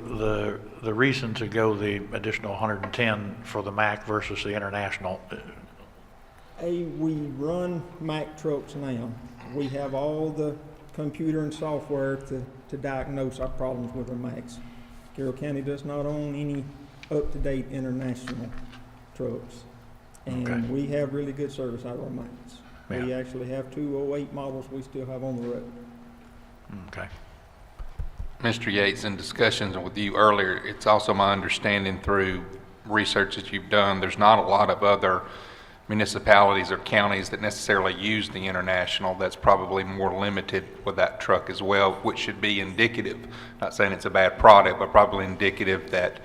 the reason to go the additional 110 for the Mac versus the International, We run Mack trucks now. We have all the computer and software to diagnose our problems with our Macs. Carroll County does not own any up-to-date international trucks. Okay. And we have really good service out of our Macs. We Yeah. actually have 208 models we still have on the road. okay. Mr. Yates, in discussions with you earlier, it's also my understanding through research that you've done, there's not a lot of other municipalities or counties that necessarily use the International. That's probably more limited with that truck as well, which should be indicative, not saying it's a bad product, but probably indicative that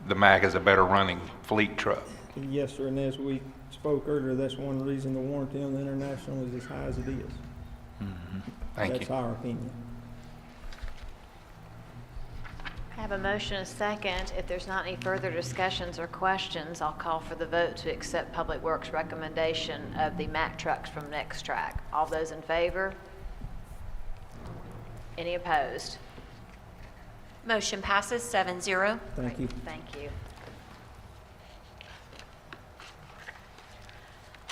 the Mac is a better running fleet truck. Yes, sir, and as we spoke earlier, that's one reason the warranty on the International is as high as it is. Thank That's you. our opinion. I have a motion and a second. If there's not any further discussions or questions, I'll call for the vote to accept Public Works' recommendation of the Mack trucks from NexTrack. All those in favor? Any opposed? Motion passes 7-0. Thank you. Thank you.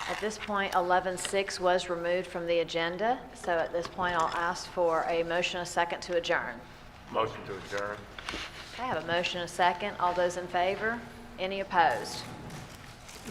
At this point, 11.6 was removed from the agenda, so at this point, I'll ask for a motion and a second to adjourn. Motion to adjourn. I have a motion and a second. All those in favor? Any opposed?